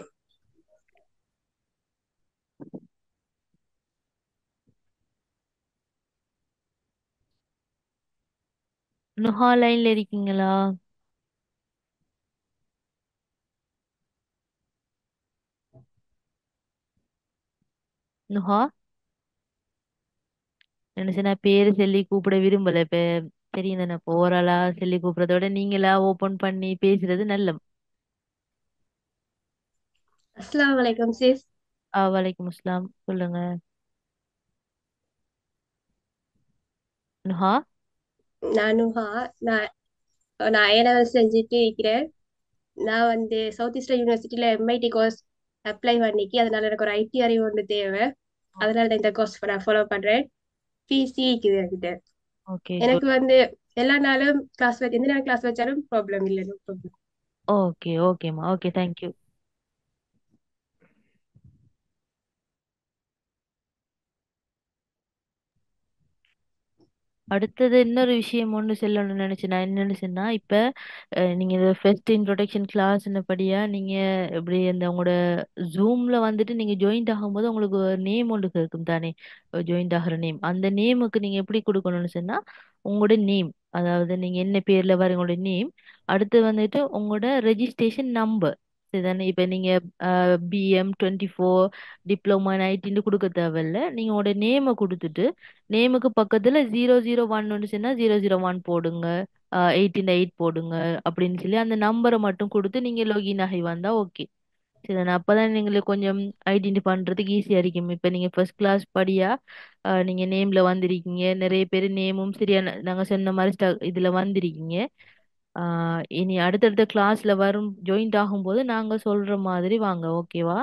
Nuha லைன்ல இருக்கீங்களா? நுஹா, நினைச்சு நான் பேரு சொல்லி கூப்பிட விரும்பல. இப்ப தெரியும் தானே, இப்போ ஓரளா சொல்லி கூப்பிடுறதோட நீங்களா ஓபன் பண்ணி பேசுறது நல்ல. அஸ்ஸலாமு அலைக்கும் சிஸ். வலைக்கும் அஸ்ஸலாம். சொல்லுங்க நுஹா. நான் நுஹா. நான் நான் A-level செஞ்சுட்டு இருக்கிறேன். நான் வந்து சவுத் ஈஸ்டர்ன் யூனிவர்சிட்டியில எம்ஐடி கோர்ஸ் அப்ளை பண்ணிக்கி, அதனால எனக்கு ஒரு ஐடி அறிவு ஒன்று தேவை. அதனால தான் இந்த கோர்ஸ் நான் ஃபாலோ பண்றேன். பிசி இருக்குது என்கிட்ட. ஓகே, எனக்கு வந்து எல்லா நாளும் கிளாஸ் வச்சு எந்த நேரம் கிளாஸ் வச்சாலும் ப்ராப்ளம் இல்லை. No problem. ஓகே ஓகேம்மா, ஓகே, தேங்க்யூ. அடுத்தது இன்னொரு விஷயம் ஒன்று சொல்லணும்னு நினைச்சேன். நான் என்னன்னு சொன்னா, இப்ப நீங்க இந்த ஃபர்ஸ்ட் இன்ட்ரோடக்ஷன் கிளாஸ்னபடியா நீங்க இப்படி அந்த உங்களோட ஜூம்ல வந்துட்டு நீங்க ஜாயின்ட் ஆகும்போது உங்களுக்கு ஒரு நேம் ஒன்று இருக்கும் தானே, ஜாயின்ட் ஆகிற நேம். அந்த நேமுக்கு நீங்க எப்படி கொடுக்கணும்னு சொன்னா, உங்களோட நேம், அதாவது நீங்க என்ன பேர்ல வர உங்களோட நேம், அடுத்து வந்துட்டு உங்களோட ரெஜிஸ்ட்ரேஷன் நம்பர். சரிதானே? இப்ப நீங்க BM24 டிப்ளமா ஐடின்னு கொடுக்க தேவையில்ல. நீங்க உங்களோட நேமை கொடுத்துட்டு நேமுக்கு பக்கத்துல 001 சொன்னா 001 போடுங்க, 18 போடுங்க அப்படின்னு சொல்லி அந்த நம்பரை மட்டும் கொடுத்து நீங்க லாகின் ஆகி வந்தா ஓகே. சரி, அப்பதான் எங்களுக்கு கொஞ்சம் ஐடென்டி பண்றதுக்கு ஈஸியா இருக்கும். இப்ப நீங்க ஃபர்ஸ்ட் கிளாஸ் படியா நீங்க நேம்ல வந்திருக்கீங்க, நிறைய பேர் நேமும் சரியான நாங்க சொன்ன மாதிரி இதுல வந்திருக்கீங்க. இனி அடுத்தடுத்த கிளாஸ்ல வரும் ஜாயின்ட் ஆகும்போது நாங்க சொல்ற மாதிரி வாங்க, ஓகேவா?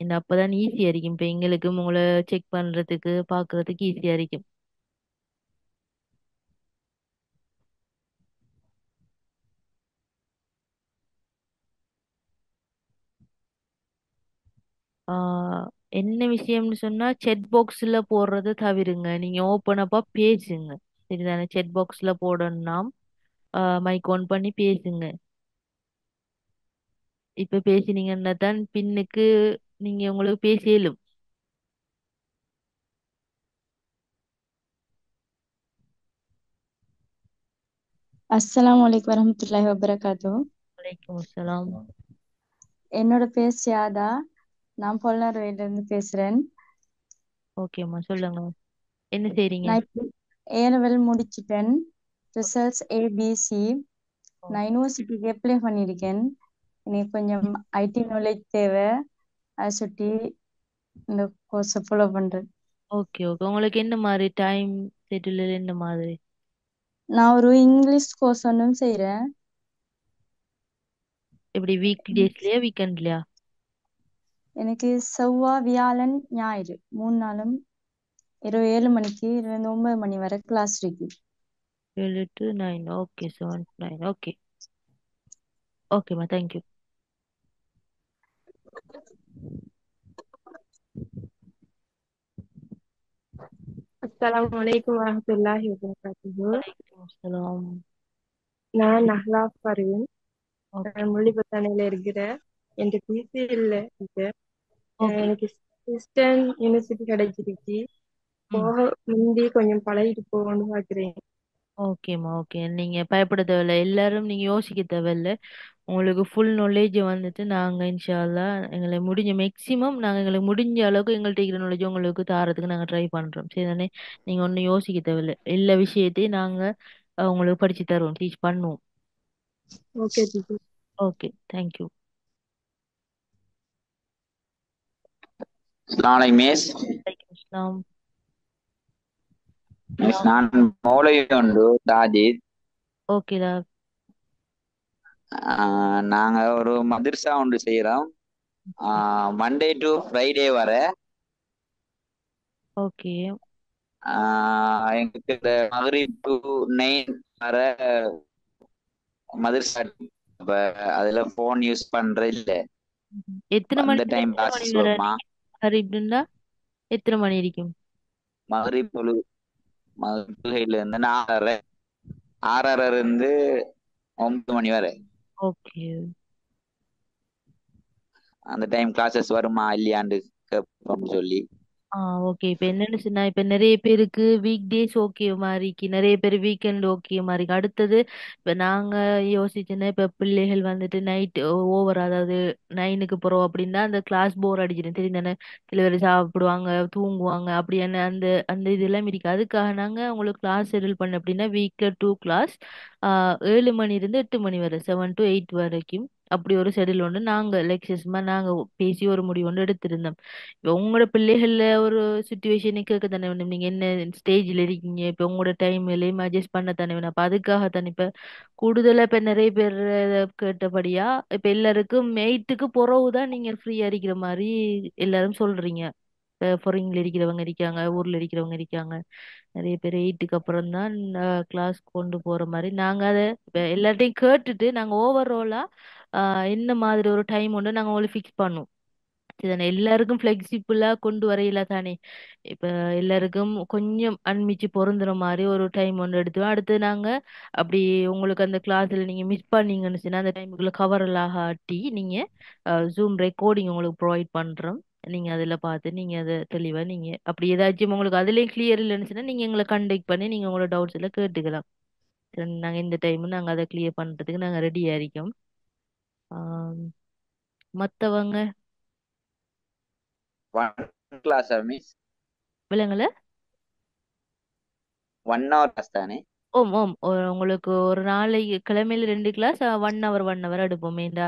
இந்த அப்பதான் ஈஸியா இருக்கும். இப்ப எங்களுக்கும் உங்களை செக் பண்றதுக்கு பாக்குறதுக்கு ஈஸியா இருக்கும். என்ன விஷயம்னு சொன்னா, செட் பாக்ஸ்ல போடுறத தவிருங்க. நீங்க ஓப்பன் அப்பா பேசுங்க. சரிதானே? செட் பாக்ஸ்ல போடணும்னா மைக் ஆன் பண்ணி பேசுங்க. இப்ப பேசினீங்கன்னா தான் பின்னுக்கு நீங்க உங்களுக்கு பேசியலும். அஸ்ஸலாமு அலைக்கும் வரஹ்மத்துல்லாஹி வபரகாத்துஹு. வலைக்கும் அஸ்ஸலாம். என்னோட பேர் ஷியாதா. நான் பொள்ளாச்சியிலிருந்து பேசுறேன். ஓகேம்மா, சொல்லுங்க. என்ன செய்றீங்க? நான் இப்போ A-level முடிச்சிட்டேன். Results ABC. நான் யூனிவர்சிட்டிக்கு அப்ளை பண்ணியிருக்கேன். எனக்கு கொஞ்சம் ஐடி நாலேஜ் தேவை. அதை சுற்றி இந்த கோர்ஸை ஃபாலோ பண்றேன். ஓகே ஓகே, உங்களுக்கு என்ன மாதிரி டைம் ஷெட்யூல் என்ன மாதிரி? நான் ஒரு இங்கிலீஷ் கோர்ஸ் ஒன்றும் செய்கிறேன். எப்படி வீக் டேஸ்லயா வீக்கெண்ட்லயா? எனக்கு செவ்வாய் வியாழன் ஞாயிறு 3 நாளும் இரவு 7 மணிக்கு இருந்து 9 மணி வரை கிளாஸ் இருக்கு. 7 to 9. Okay, 7 to 9. ஓகே ஓகேம்மா, தேங்க்யூ. அஸ்ஸலாமு அலைக்கும் வரஹ்மத்துல்லாஹி வபரகாத்துஹு. வலைக்கும் அஸ்ஸலாம். நான் நஹ்லா பர்வீன். ஓகே முள்ளிப்பத்தானையில இருக்கிற என் பிசியில் இருக்கு. ஓகே. எனக்கு கிறிஸ்டன் யூனிவர்சிட்டி கிடைச்சிருச்சு. போக முந்தி கொஞ்சம் பழகிட்டு போகணும்னு பார்க்குறேன். ஓகேம்மா, ஓகே. நீங்க பயப்பட தேவையில்ல. எல்லாரும் நீங்க யோசிக்க தேவையில்ல. உங்களுக்கு ஃபுல் நாலேஜ் வந்துட்டு நாங்க இன்ஷா அல்லாஹ் எங்களை முடிஞ்ச மேக்ஸிமம் நாங்க எங்களுக்கு முடிஞ்ச அளவுக்கு எங்கள்ட்ட இருக்கிற நாலேஜ் உங்களுக்கு தாரதுக்கு நாங்க ட்ரை பண்றோம். சரி தானே? நீங்க ஒன்றும் யோசிக்க தேவையில்ல. எல்லா விஷயத்தையும் நாங்க உங்களுக்கு படிச்சு தருவோம், டீச் பண்ணுவோம். Okay teacher. Okay, thank you. அஸ்ஸலாமு அலைக்கும் மிஸ். வலைக்கும் அஸ்ஸலாம். மிஸ் நான் மௌலவி உண்டு தாஜித். ஓகேடா. நாங்க ஒரு மதர்சா ஒன்று செய்யறோம். மண்டே டு ஃப்ரைடே வர. ஓகே. எங்களுக்கு இந்த மகரிப் டு 9 வர மதர்சா. அப்ப அதுல போன் யூஸ் பண்ற இல்ல. எத்தனை அந்த மணி டைம் எத்தனை மணி கிளாஸஸ் வரை வருமா? ஹரிப்னா எத்தனை மணி இருக்கும்? மகரிப் தொழுகையில இருந்து 4:30, 6:30 இருந்து 9 மணி வரை. ஓகே. அந்த டைம் கிளாஸஸ் வருமா இல்லையாண்டு கேட்போம்னு சொல்லி. ஓகே. இப்ப என்னன்னு சொன்னா, இப்ப நிறைய பேருக்கு வீக் டேஸ் ஓகே மாதிரிக்கு, நிறைய பேர் வீக்கெண்ட் ஓகே மாதிரிக்கு. அடுத்தது இப்ப நாங்க யோசிச்சுன்னா, இப்ப பிள்ளைகள் வந்துட்டு நைட் ஓவர், அதாவது 9க்கு போறோம் அப்படின்னா அந்த கிளாஸ் போர் அடிச்சிடும். தெரியும் தானே? சில பேர் சாப்பிடுவாங்க, தூங்குவாங்க, அப்படியான அந்த அந்த இதெல்லாம் இருக்கு. அதுக்காக நாங்க உங்களுக்கு கிளாஸ் ஷெடியூல் பண்ண அப்படின்னா வீக்ல 2 கிளாஸ், 7 மணி இருந்து 8 மணி வரை, 7 to 8 வரைக்கும். அப்படி ஒரு ஷெடியூல் ஒன்று நாங்க லெக்சர்ஸ்மா நாங்க பேசி ஒரு முடிவு ஒன்று எடுத்திருந்தோம். இப்ப உங்களோட பிள்ளைகள்ல ஒரு சுச்சுவேஷனுக்கு கேட்க தானே வேணும், நீங்க என்ன ஸ்டேஜ்ல இருக்கீங்க, இப்ப உங்களோட டைம் எல்லாம் அட்ஜஸ்ட் பண்ண தானே வேணும். அப்ப அதுக்காக தானே இப்ப கூடுதலா இப்ப நிறைய பேர் கேட்டபடியா இப்ப எல்லாருக்கும் 8க்கு பிறகுதான் நீங்க ஃப்ரீயா இருக்கிற மாதிரி எல்லாரும் சொல்றீங்க. இப்ப ஃபாரின்ல இருக்கிறவங்க இருக்காங்க, ஊர்ல இருக்கிறவங்க இருக்காங்க. நிறைய பேர் 8க்கு அப்புறம் தான் கிளாஸ் கொண்டு போற மாதிரி. நாங்க அதை இப்ப எல்லார்ட்டையும் கேட்டுட்டு நாங்க ஓவராலா என்ன மாதிரி ஒரு டைம் ஒன்று நாங்க உங்களுக்கு ஃபிக்ஸ் பண்ணுவோம். இதுதானே எல்லாருக்கும் ஃபிளெக்சிபிளா கொண்டு வரையில தானே. இப்ப எல்லாருக்கும் கொஞ்சம் அன்மிச்சு பொருந்துற மாதிரி ஒரு டைம் ஒன்று எடுத்துவோம். அடுத்து நாங்க அப்படி உங்களுக்கு அந்த கிளாஸ்ல நீங்க மிஸ் பண்ணீங்கன்னு சொன்னா அந்த டைமுக்குள்ள கவர் ஆகாட்டி நீங்க ஜூம் ரெக்கார்டிங் உங்களுக்கு ப்ரொவைட் பண்றோம். நீங்க அதுல பார்த்து நீங்க அதை தெளிவா நீங்க அப்படி ஏதாச்சும் உங்களுக்கு அதுலயும் கிளியர் இல்லைன்னு சொன்னா நீங்க எங்களை கண்டெக்ட் பண்ணி நீங்க உங்களோட டவுட்ஸ் எல்லாம் கேட்டுக்கலாம். சரி, நாங்க இந்த டைம் நாங்க அதை கிளியர் பண்றதுக்கு நாங்க ரெடியா இருக்கோம். ஆம், மத்தவங்க ஒன் கிளாஸா மிஸ்? விலங்குல 1 hour கிளாஸ் தானே? ஓம் ஓம் உங்களுக்கு ஒரு நாளைக்கு கிழமையில 2 கிளாஸ் 1 hour எடுப்போமேண்டா.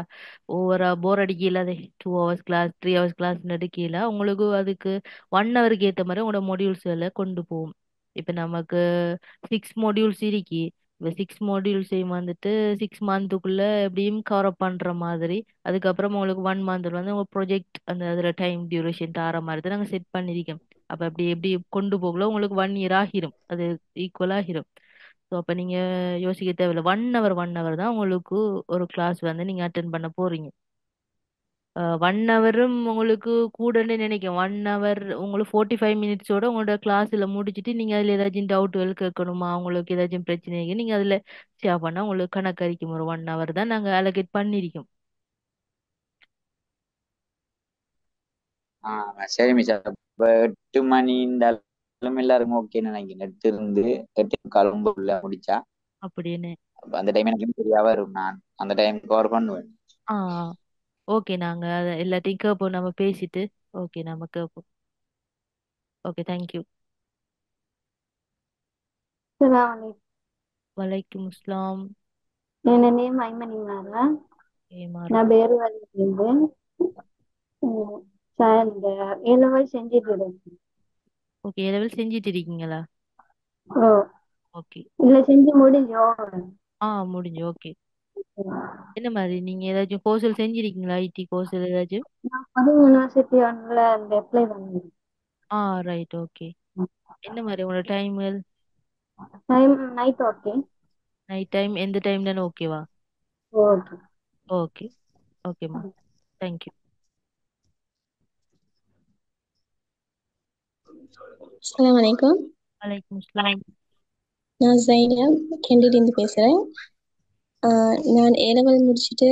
ஓவரா போர் அடிக்கல. அது 2 hours கிளாஸ் 3 hours கிளாஸ் எடுக்கல. உங்களுக்கு அதுக்கு 1 hourக்கு ஏத்த மாதிரி உங்களோட மாடியூல்ஸ் எல்லாம் கொண்டு போவோம். இப்ப நமக்கு 6 modules இருக்கு. இப்ப 6 modules வந்துட்டு 6 monthக்குள்ள எப்படியும் கவர் அப் பண்ற மாதிரி. அதுக்கப்புறம் உங்களுக்கு 1 month வந்து உங்க ப்ரொஜெக்ட் அந்த அதுல டைம் டியூரேஷன் தார மாதிரி தான் நாங்க செட் பண்ணிருக்கோம். அப்ப அப்படி எப்படி கொண்டு போகல உங்களுக்கு 1 year ஆகிரும். அது ஈக்குவல் ஆகிரும். ஸோ அப்போ நீங்க யோசிக்க தேவையில்ல. 1 hour தான் உங்களுக்கு ஒரு கிளாஸ் வந்து நீங்க அட்டென்ட் பண்ண போறீங்க. 1 hour உங்களுக்கு கூடன்னு நினைக்கிறேன். 1 hour உங்களுக்கு 45 minutes உங்களோட கிளாஸ்ல முடிச்சிட்டு நீங்க அதுல ஏதாச்சும் டவுட்டுகள் கேட்கணுமா, உங்களுக்கு ஏதாச்சும் பிரச்சனை இருக்கு நீங்க அதுல ஷேர் பண்ணா உங்களுக்கு கணக்கரிக்கும். ஒரு 1 hour தான் நாங்க அலோகேட் பண்ணிருக்கோம். சரி மிஸ். அப்ப 8 மணி இந்த எல்லாருக்கும் ஓகே நினைக்கிறேன். 8 இருந்து 8:45 முடிச்சா அப்படின்னு அந்த டைம் எனக்கு சரியா வரும். நான் அந்த டைம் கவர் பண்ணுவேன். ஓகே. நாங்க அதை எல்லாத்தையும் கேட்போம், நம்ம பேசிட்டு. ஓகே, நம்ம கேட்போம். Okay, thank you. வலைக்கும் அஸ்லாம். ನನ್ನ ನೇಮ್ ಐಮನಿ ಮಾರ. ஏமாறு. நான் பேருவழியிலிருந்து இந்த ஏலவல் செஞ்சுட்டு ஓகே, லெவல் செஞ்சிட்டு இருக்கீங்களா? ஓ ஓகே. இல்ல செஞ்சு முடிஞ்சோ. முடிஞ்சு. ஓகே. என்ன மாதிரி நீங்க ஏதாச்சும் கோர்ஸ் செஞ்சிருக்கீங்களா? ஐடி கோர்ஸ் ஏதாச்சும்? நான் வந்து யூனிவர்சிட்டி ஒன்ல அந்த அப்ளை பண்ணிருக்கேன். ஆ ரைட், ஓகே. என்ன மாதிரி உங்களோட டைம்கள்? Time night okay. Night time எந்த டைம்லன்னு ஓகேவா? ஓகே. ஓகே, ஓகேம்மா. தேங்க்யூ. அஸ்ஸலாமு அலைக்கும். வலைக்கும் அஸ்ஸலாம். நான் ஜைனப் கேண்டிலேருந்து பேசுகிறேன். நான் ஏலெவல் முடிச்சுட்டு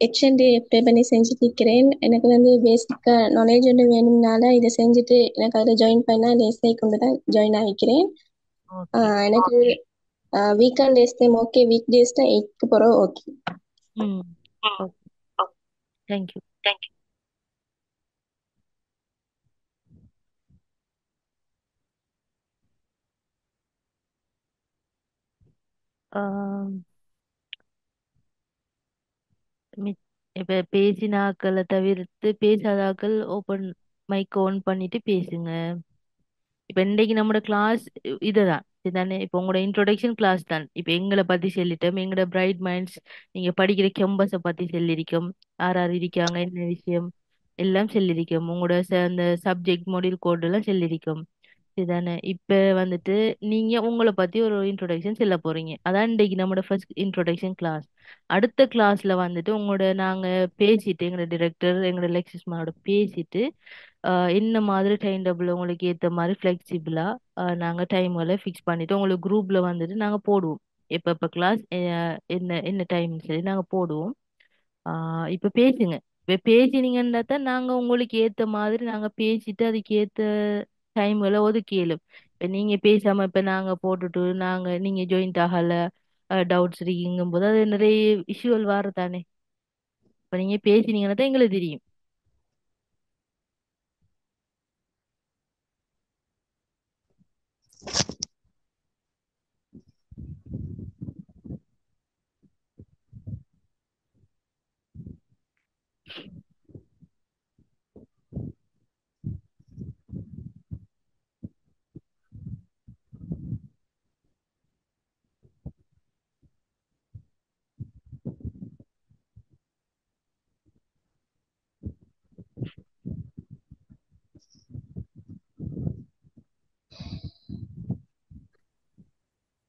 ஹெச்என்டி அப்ளை பண்ணி செஞ்சுட்டு இருக்கிறேன். எனக்கு வந்து பேசிக்காக நாலேஜ் ஒன்று வேணும்னால இதை செஞ்சுட்டு எனக்கு அதில் ஜாயின் பண்ணால் எஸ்ஐ கொண்டு தான் ஜாயின் ஆகிக்கிறேன். எனக்கு weekend days time okay, week days தான் 8க்கு போகிறோம் ஓகே. ம் ஓகே, தேங்க்யூ. இப்ப பேசின ஆக்களை தவிர்த்து பேசாத ஆக்கள் ஓப்பன் மைக் ஓன் பண்ணிட்டு பேசுங்க. இப்ப இன்னைக்கு நம்மளோட கிளாஸ் இதுதான் இதுதானே. இப்போ உங்களோட இன்ட்ரோடக்ஷன் கிளாஸ் தான். இப்ப எங்களை பத்தி சொல்லிட்டோம், எங்களோட பிரைட் மைண்ட்ஸ் நீங்க படிக்கிற கேம்பஸை பத்தி சொல்லியிருக்கோம், யார் யார் இருக்காங்க, என்ன விஷயம் எல்லாம் சொல்லியிருக்கோம், உங்களோட அந்த சப்ஜெக்ட் மாடியூல் கோட் எல்லாம் சொல்லியிருக்கோம். இதுதானே. இப்ப வந்துட்டு நீங்க உங்களை பத்தி ஒரு இன்ட்ரோடக்ஷன் சொல்ல போறீங்க. அதான் இன்னைக்கு நம்மளோட ஃபர்ஸ்ட் இன்ட்ரோடக்ஷன் கிளாஸ். அடுத்த கிளாஸ்ல வந்துட்டு உங்களோட நாங்க பேசிட்டு எங்களோட டிரெக்டர் எங்களோட லெக்சர்ஸ்மாரோட பேசிட்டு என்ன மாதிரி டைம் டேபிள் உங்களுக்கு ஏத்த மாதிரி ஃபிளெக்சிபிளா நாங்க டைம்களை ஃபிக்ஸ் பண்ணிட்டு உங்களுக்கு குரூப்ல வந்துட்டு நாங்க போடுவோம். எப்ப கிளாஸ் என்ன என்ன டைம் சரி நாங்க போடுவோம். இப்ப பேசுங்க. இப்ப பேசினீங்கன்னா தான் நாங்க உங்களுக்கு ஏத்த மாதிரி நாங்க பேசிட்டு அதுக்கு ஏத்த டைம்களை ஒதுக்கியலும். இப்ப நீங்க பேசாம இப்ப நாங்க போட்டுட்டு நீங்க ஜாயின்ட் ஆகல, டவுட்ஸ் இருக்குங்கும் போது அது நிறைய இஷ்யூகள் வரதானே. இப்ப நீங்க பேசினீங்கன்னா தான் எங்களுக்கு தெரியும்.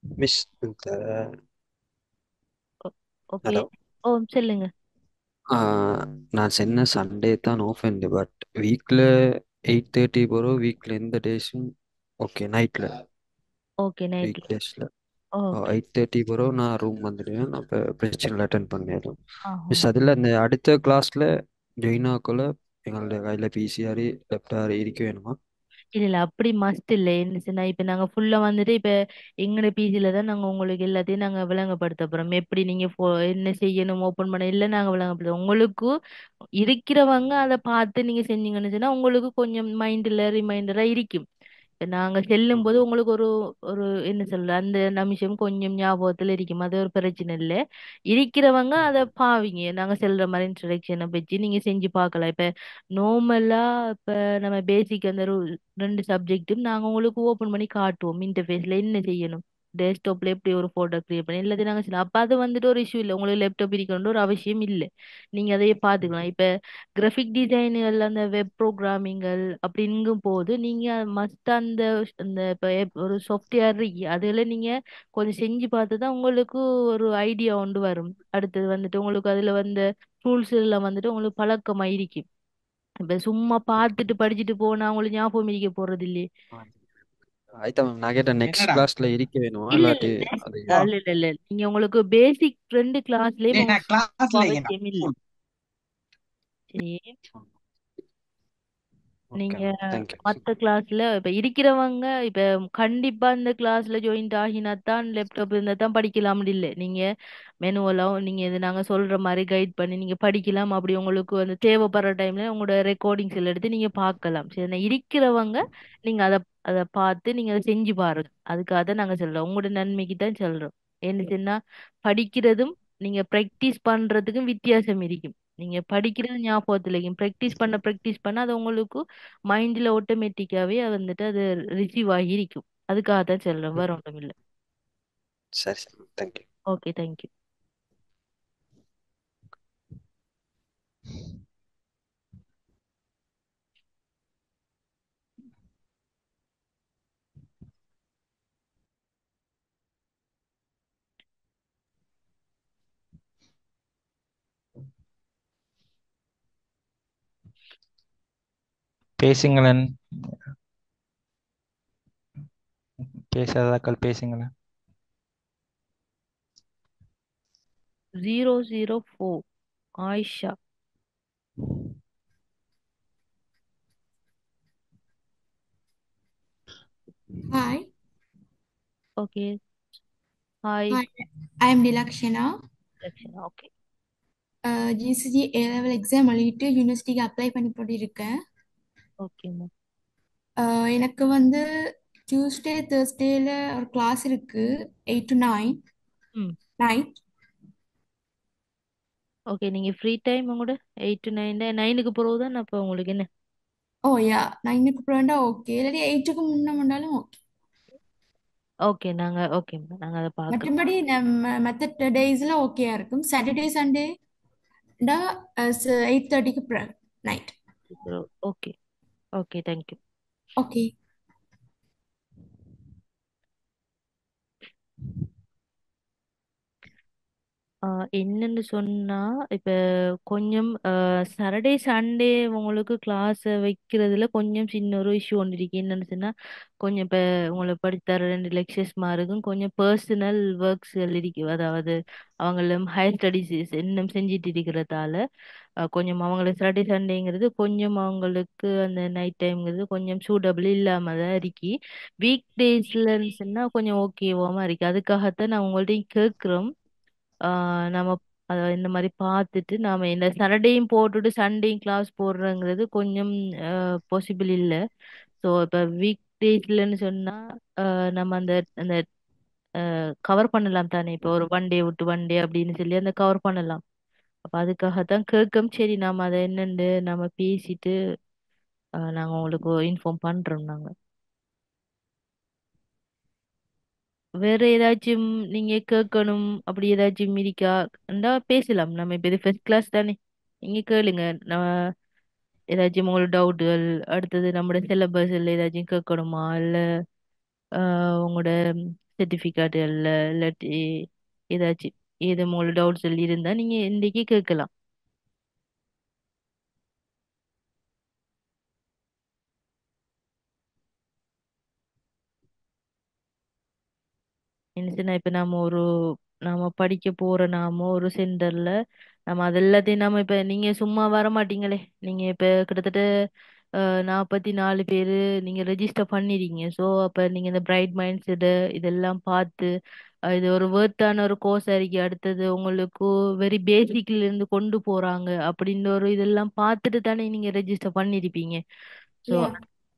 மிஸ் இந்த ஓகே. ஹலோ ஓ சொல்லுங்க. நான் சென்ன சண்டே தான் ஆஃப் அண்ட் பட் வீக்கில் 8:30 போகிறோம். வீக்கில் எந்த டேஸும் ஓகே. நைட்டில் ஓகே நைட்ல. வீக் டேஸில் ஓகே. 8:30 போகிறோம். நான் ரூம் வந்துடுவேன். அப்போ பிரச்சனை அட்டன் பண்ணிடும். ஆஹா. மிஸ் அதில் அந்த அடுத்த கிளாஸில் ஜாயின் ஆக்கல எங்களோட கையில் பிசிஆர் லேப்டாப் இருக்க வேணுமா? இல்ல இல்ல அப்படி மஸ்ட் இல்ல. என்ன சொன்னா இப்ப நாங்க ஃபுல்லா வந்துட்டு இப்ப எங்கட பிசில தான் நாங்க உங்களுக்கு எல்லாத்தையும் நாங்க விளங்கப்படுத்த போறோம். எப்படி நீங்க என்ன செய்யணும் ஓபன் பண்ண இல்ல நாங்க விளங்கப்படுத்துறோம். உங்களுக்கு இருக்கிறவங்க அதை பார்த்து நீங்க செஞ்சீங்கன்னு சொன்னா உங்களுக்கு கொஞ்சம் மைண்ட்ல ரிமைண்டரா இருக்கும். இப்ப நாங்க செல்லும் போது உங்களுக்கு ஒரு ஒரு என்ன சொல்ற அந்த நிமிஷம் கொஞ்சம் ஞாபகத்துல இருக்கும். அது ஒரு பிரச்சனை இல்ல. இருக்கிறவங்க அதை பாவிங்க நாங்க செல்ற மாதிரி இன்ஸ்ட்ரக்ஷனை வச்சு நீங்க செஞ்சு பார்க்கலாம். இப்ப நார்மலா இப்ப நம்ம பேசிக் அந்த ரெண்டு சப்ஜெக்ட்டும் நாங்க உங்களுக்கு ஓபன் பண்ணி காட்டுவோம். இன்டர்ஃபேஸ்ல என்ன செய்யணும், டெஸ்க்டாப்ல எப்படி ஒரு போட்டோ கிரியேட் பண்ணி எல்லாத்தையும் நாங்க செய்யலாம். அப்ப அது வந்துட்டு ஒரு இஷ்யூ இல்லை. உங்களுக்கு லேப்டாப் இருக்கணும்னு ஒரு அவசியம் இல்லை. நீங்க அதையே பாத்துக்கலாம். இப்ப கிராஃபிக் டிசைன்கள் அந்த வெப் ப்ரோக்ராமிங்கள் அப்படிங்கும் போது நீங்க மஸ்ட் அந்த அந்த இப்ப ஒரு சாஃப்ட்வேர் அதுல நீங்க கொஞ்சம் செஞ்சு பார்த்து தான் உங்களுக்கு ஒரு ஐடியா ஒன்று வரும். அடுத்தது வந்துட்டு உங்களுக்கு அதுல வந்த டூல்ஸ் எல்லாம் வந்துட்டு உங்களுக்கு பழக்கமாயிருக்கும். இப்ப சும்மா பார்த்துட்டு படிச்சுட்டு போனா உங்களுக்கு ஞாபகம் இருக்க போறது இல்லையே. ஆயிட்டா மேம். நான் கேட்டேன் நெக்ஸ்ட் கிளாஸில் இருக்க வேணுமா இல்ல இல்ல இல்லாட்டி இல்ல அது இல்ல இல்ல இல்ல நீங்க உங்களுக்கு பேசிக் ரெண்டு கிளாஸ்லயும் உங்களுக்கு அவசியம் இல்லை. சரி. ஓகே நீங்க மேம். தேங்க்யூ. மத்த கிளாஸ்ல இப்ப இருக்கிறவங்க இப்ப கண்டிப்பா இந்த கிளாஸ்ல ஜாயின்ட் ஆகினாத்தான் லேப்டாப் இருந்தா தான் படிக்கலாம் இல்ல. நீங்க மெனுவெல்லாம் நீங்க இது நாங்க சொல்ற மாதிரி கைட் பண்ணி நீங்க படிக்கலாம். அப்படி உங்களுக்கு வந்து தேவைப்படுற டைம்ல உங்களோட ரெக்கார்டிங்ஸ் எல்லாம் எடுத்து நீங்க பார்க்கலாம். சரி இருக்கிறவங்க நீங்க அதை அதை பார்த்து நீங்க அதை செஞ்சு பாருங்க. அதுக்காக தான் நாங்க சொல்றோம், உங்களோட நன்மைக்கு தான் சொல்றோம். என்ன சொன்னா படிக்கிறதும் நீங்க ப்ராக்டிஸ் பண்றதுக்கும் வித்தியாசம் இருக்கும். நீங்க படிக்கிறது ஞாபகத்துல இருக்கும். ப்ராக்டிஸ் பண்ண அது உங்களுக்கு மைண்ட்ல ஆட்டோமேட்டிக்காவே வந்துட்டு அது ரிசீவ் ஆகி இருக்கும். அதுக்காக தான் சொல்றேன், வேற ஒன்றும் இல்லை. சரி சரி. தேங்க்யூ. Okay thank you. பேசுங்களேன். பேசாதாக்கள் பேசுங்களேன். 004 Ayesha. Hi, okay. Hi hi. I am Dilakshana. Lakshana. Okay. GCG A-level exam எழுதிட்டு யூனிவர்சிட்டிக்கு அப்ளை பண்ணி போட்டிருக்கேன். ஓகேம்மா. எனக்கு வந்து டியூஸ்டே தேர்ஸ்டேல ஒரு கிளாஸ் இருக்கு 8 to 9 ம் நைட். ஓகே. நீங்க ஃப்ரீ டைம் உங்களோட 8 to 9 தான். 9க்கு பிறகு தான் அப்போ உங்களுக்கு என்ன? ஓ யா 9க்கு அப்புறம் ஓகே, இல்லாட்டி 8க்கு முன்ன வந்தாலும் ஓகே. ஓகே. ஓகேம்மா, நாங்க அதை பார்க்குறோம். மற்றபடி நம்ம மற்ற டேஸில் ஓகேயா இருக்கும். சாட்டர்டே சண்டே 8:30க்கு அப்புறம் night. Okay. Okay, thank you. Okay. என்னன்னு சொன்னா இப்ப கொஞ்சம் சாட்டர்டே சண்டே உங்களுக்கு கிளாஸ் வைக்கிறதுல கொஞ்சம் சின்ன ஒரு இஷ்யூ ஒன்று இருக்கு. என்னன்னு சொன்னா கொஞ்சம் இப்ப உங்களுக்கு படித்தர 2 லெக்சர்ஸ் மாருக்கும் கொஞ்சம் பர்சனல் ஒர்க்ஸ்கள் இருக்கு. அதாவது அவங்களும் ஹையர் ஸ்டடிஸ் இன்னும் செஞ்சிட்டு இருக்கிறதால கொஞ்சம் அவங்களுக்கு சாட்டர்டே சண்டேங்கிறது கொஞ்சம் அவங்களுக்கு அந்த நைட் டைம்ங்கிறது கொஞ்சம் சூட்டபிள் இல்லாம தான் இருக்கு. வீக் டேஸ்லன்னு சொன்னா கொஞ்சம் ஓகேவாம இருக்கு. அதுக்காகத்தான் நான் உங்கள்ட்டையும் கேட்குறோம். நம்ம இந்த மாதிரி பார்த்துட்டு நாம இந்த சாட்டர்டேயும் போட்டுட்டு சண்டேயும் கிளாஸ் போடுறங்கிறது கொஞ்சம் பாசிபிள் இல்லை. ஸோ இப்போ வீக் டேஸ்லன்னு சொன்னா நம்ம அந்த அந்த கவர் பண்ணலாம் தானே. இப்போ ஒரு 1 டே விட்டு 1 டே அப்படின்னு சொல்லி அந்த கவர் பண்ணலாம். அப்போ அதுக்காகத்தான் கேட்கும். சரி நாம அதை என்னன்னு நம்ம பேசிட்டு நாங்க உங்களுக்கு இன்ஃபார்ம் பண்றோம். நாங்க வேற ஏதாச்சும் நீங்க கேட்கணும் அப்படி ஏதாச்சும் இருக்கா பேசலாம். நம்ம இப்ப இது ஃபர்ஸ்ட் கிளாஸ் தானே. நீங்க கேளுங்க. நான் ஏதாச்சும் உங்களுக்கு டவுட்டுகள் அடுத்தது நம்மளோட சிலபஸ்ல ஏதாச்சும் கேட்கணுமா இல்ல உங்களோட சர்டிபிகேட்டுகள்ல இல்லாட்டி ஏதாச்சும் உங்களுக்கு டவுட்ஸ் இருந்தா நீங்க இன்றைக்கு கேட்கலாம். என்ன இப்ப நாம படிக்க போற நாம ஒரு சென்டர்ல நம்ம அது எல்லாத்தையும் நாம இப்ப நீங்க சும்மா வர மாட்டீங்களே. நீங்க இப்ப கிட்டத்தட்ட 44 பேரு நீங்க ரெஜிஸ்டர் பண்ணிருக்கீங்க. ஸோ அப்ப நீங்க இந்த பிரைட் மைண்ட்ஸ் இதெல்லாம் பார்த்து இது ஒரு வேர்த்தான ஒரு கோர்ஸ் இருக்கு. அடுத்தது உங்களுக்கு வெரி பேசிக்ல இருந்து கொண்டு போறாங்க அப்படின்னு ஒரு இதெல்லாம் பார்த்துட்டு தானே நீங்க ரெஜிஸ்டர் பண்ணிருப்பீங்க. ஸோ யா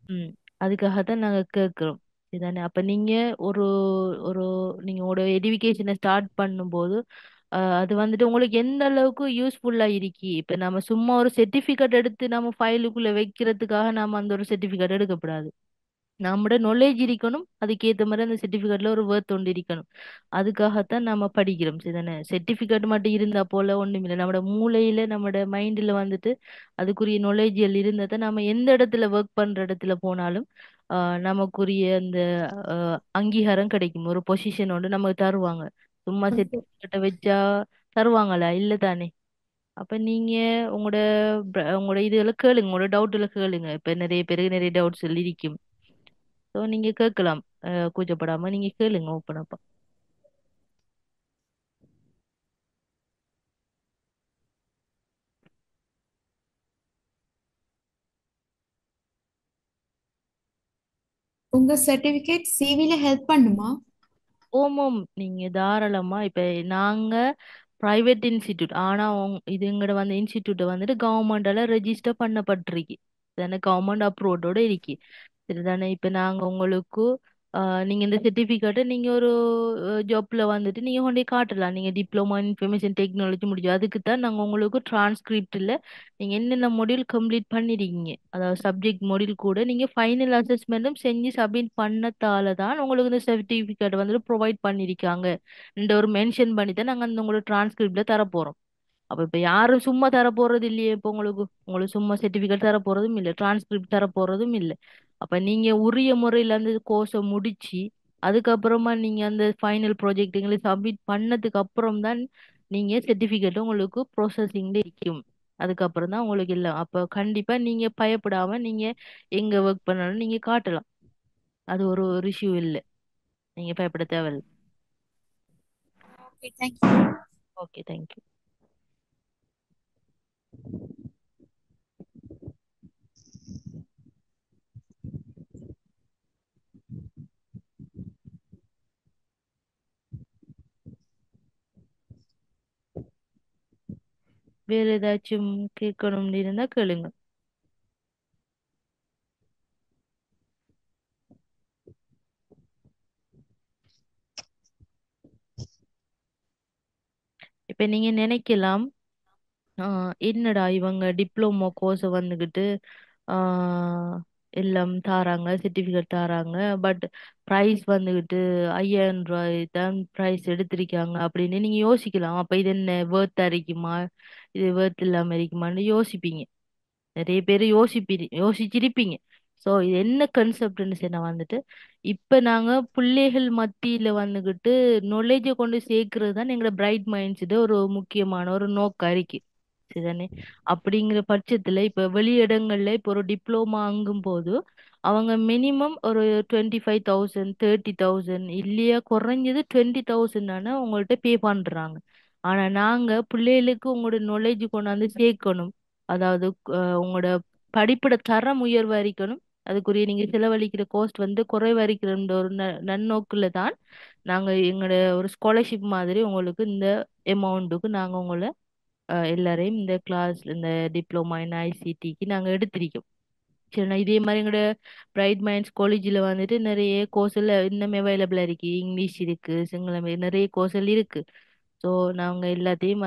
ம் அதுக்காகத்தான் நாங்க கேட்குறோம். இதுதானே அப்ப நீங்க ஒரு ஒரு நீங்க உங்களோட எடுகேஷனை ஸ்டார்ட் பண்ணும்போது அது வந்துட்டு உங்களுக்கு எந்த அளவுக்கு யூஸ்ஃபுல்லா இருக்கு. இப்ப நம்ம சும்மா ஒரு சர்டிபிகேட் எடுத்து நம்ம ஃபைலுக்குள்ள வைக்கிறதுக்காக நாம அந்த ஒரு சர்டிபிகேட் எடுக்கக்கூடாது. நம்மட நாலேஜ் இருக்கணும். அதுக்கேத்த மாதிரி அந்த சர்டிபிகேட்ல ஒரு வேர்த் ஒன்று இருக்கணும். அதுக்காகத்தான் நம்ம படிக்கிறோம். சரிதானே. சர்டிபிகேட் மட்டும் இருந்தா போல ஒண்ணுமில்லை. நம்மட மூளையில நம்மட மைண்ட்ல வந்துட்டு அதுக்குரிய நாலேஜ்கள் இருந்தா தான் நம்ம எந்த இடத்துல ஒர்க் பண்ற இடத்துல போனாலும் நமக்குரிய அந்த அங்கீகாரம் கிடைக்கும். ஒரு பொசிஷன் ஒன்று நமக்கு தருவாங்க. சும்மா சர்டிபிகேட்டை வச்சா தருவாங்களா? இல்ல தானே. அப்ப நீங்க உங்களோட உங்களோட இதுல கேளுங்க. உங்களோட டவுட்ல கேளுங்க. இப்ப நிறைய பேருக்கு நிறைய டவுட்ஸ் இருக்கும். ஸோ நீங்க கேட்கலாம். கூச்சப்படாம நீங்க கேளுங்க ஓப்பன் அப்பா. உங்க சர்டிபிகேட் சிவில ஹெல்ப் பண்ணுமா? ஓமோம் நீங்க தாராளமா இப்ப நாங்க பிரைவேட் இன்ஸ்டிடியூட் ஆனா இது எங்கட வந்து இன்ஸ்டிடியூட் வந்துட்டு கவர்மெண்டால ரெஜிஸ்டர் பண்ணப்பட்டிருக்கு. தானே கவர்மெண்ட் அப்ரூவோட இருக்கு. சரிதானே. இப்ப நாங்க உங்களுக்கு நீங்க இந்த சர்டிபிகேட்டை நீங்க ஒரு ஜாப்ல வந்துட்டு நீங்க கொண்டே காட்டலாம். நீங்க டிப்ளமா இன்ஃபர்மேஷன் டெக்னாலஜி முடியும். அதுக்கு தான் நாங்க உங்களுக்கு டிரான்ஸ்கிரிப்ட்ல நீங்க என்னென்ன மாடியூல் கம்ப்ளீட் பண்ணிருக்கீங்க அதாவது சப்ஜெக்ட் மாடியூல் கூட நீங்க ஃபைனல் அசஸ்மெண்ட்டும் செஞ்சு சப்மிட் பண்ணதால தான் உங்களுக்கு இந்த சர்டிபிகேட் வந்துட்டு ப்ரொவைட் பண்ணிருக்காங்க. இந்த ஒரு மென்ஷன் பண்ணி தான் நாங்க அந்த உங்களோட டிரான்ஸ்கிரிப்ட்ல தர போறோம். அப்ப இப்ப யாரும் சும்மா தர போறது இல்லையே. இப்ப உங்களுக்கு சும்மா சர்டிபிகேட் தர போறதும் இல்லை, டிரான்ஸ்கிரிப்ட் தர போறதும் இல்லை. அப்ப நீங்க உரிய முறையில அந்த கோர்ஸை முடிச்சு அதுக்கப்புறமா நீங்க அந்த ஃபைனல் ப்ராஜெக்ட் எங்களுக்கு சப்மிட் பண்ணதுக்கு அப்புறம் தான் நீங்க சர்டிபிகேட் உங்களுக்கு ப்ரோசஸிங்ல இருக்கும். அதுக்கப்புறம் தான் உங்களுக்கு இல்லை. அப்ப கண்டிப்பா நீங்க பயப்படாம நீங்க எங்க ஒர்க் பண்ணாலும் நீங்க காட்டலாம். அது ஒரு இஷ்யூ இல்லை. நீங்க பயப்பட தேவையில்லை. Okay, thank you. Okay, thank you. வேற ஏதாச்சும் கேட்கணும்னு இருந்தா கேளுங்க. இப்ப நீங்க நினைக்கலாம், என்னடா இவங்க டிப்ளமோ கோர்ஸை வந்துகிட்டு ஆஹ் எல்லாம் தாராங்க, சர்டிபிகேட் தாராங்க, பட் ப்ரைஸ் வந்துகிட்டு 5000 ரூபாய் தான் ப்ரைஸ் எடுத்திருக்காங்க அப்படின்னு நீங்க யோசிக்கலாம். அப்ப இது என்ன வேர்த் இருக்குமா, இது வேர்த் இல்லாம இருக்குமான்னு யோசிப்பீங்க. நிறைய பேர் யோசிச்சிருப்பீங்க. ஸோ இது என்ன கன்செப்ட்னு சொன்னா வந்துட்டு, இப்ப நாங்க பிள்ளைகள் மத்தியில வந்துகிட்டு நாலேஜை கொண்டு சேர்க்கறது தான் எங்களோட பிரைட் மைண்ட்ஸோட ஒரு முக்கியமான ஒரு நோக்கம் இருக்கு. சரிதானே? அப்படிங்கிற பட்சத்துல இப்ப வெளியிடங்கள்ல இப்ப ஒரு டிப்ளோமா அங்கும் போது அவங்க மினிமம் ஒரு 25,000 30,000 இல்லையா குறைஞ்சது 20,000 உங்கள்ட்ட பே பண்றாங்க. ஆனா நாங்க பிள்ளைகளுக்கு உங்களோட நாலேஜ் கொண்டாந்து சேர்க்கணும். அதாவது உங்களோட படிப்போட தரம் உயர்வரிக்கணும். அதுக்குரிய நீங்க செலவழிக்கிற காஸ்ட் வந்து குறைவரிக்கிற ஒரு நன்னோக்குல தான் நாங்க எங்களோட ஒரு ஸ்காலர்ஷிப் மாதிரி உங்களுக்கு இந்த அமௌண்ட்டுக்கு நாங்க உங்களை எல்லாரையும் இந்த கிளாஸ் இந்த டிப்ளமா இன் ஐசிடிக்கு நாங்க எடுத்திருக்கோம். சரிண்ணா, இதே மாதிரி எங்களோட பிரைட் மைண்ட்ஸ் காலேஜில் வந்துட்டு நிறைய கோர்ஸில் இன்னும் அவைலபிளாக இருக்கு. இங்கிலீஷ் இருக்கு, சிங்களம் நிறைய கோர்ஸ்கள் இருக்கு. ஸோ நாங்கள் எல்லாத்தையும்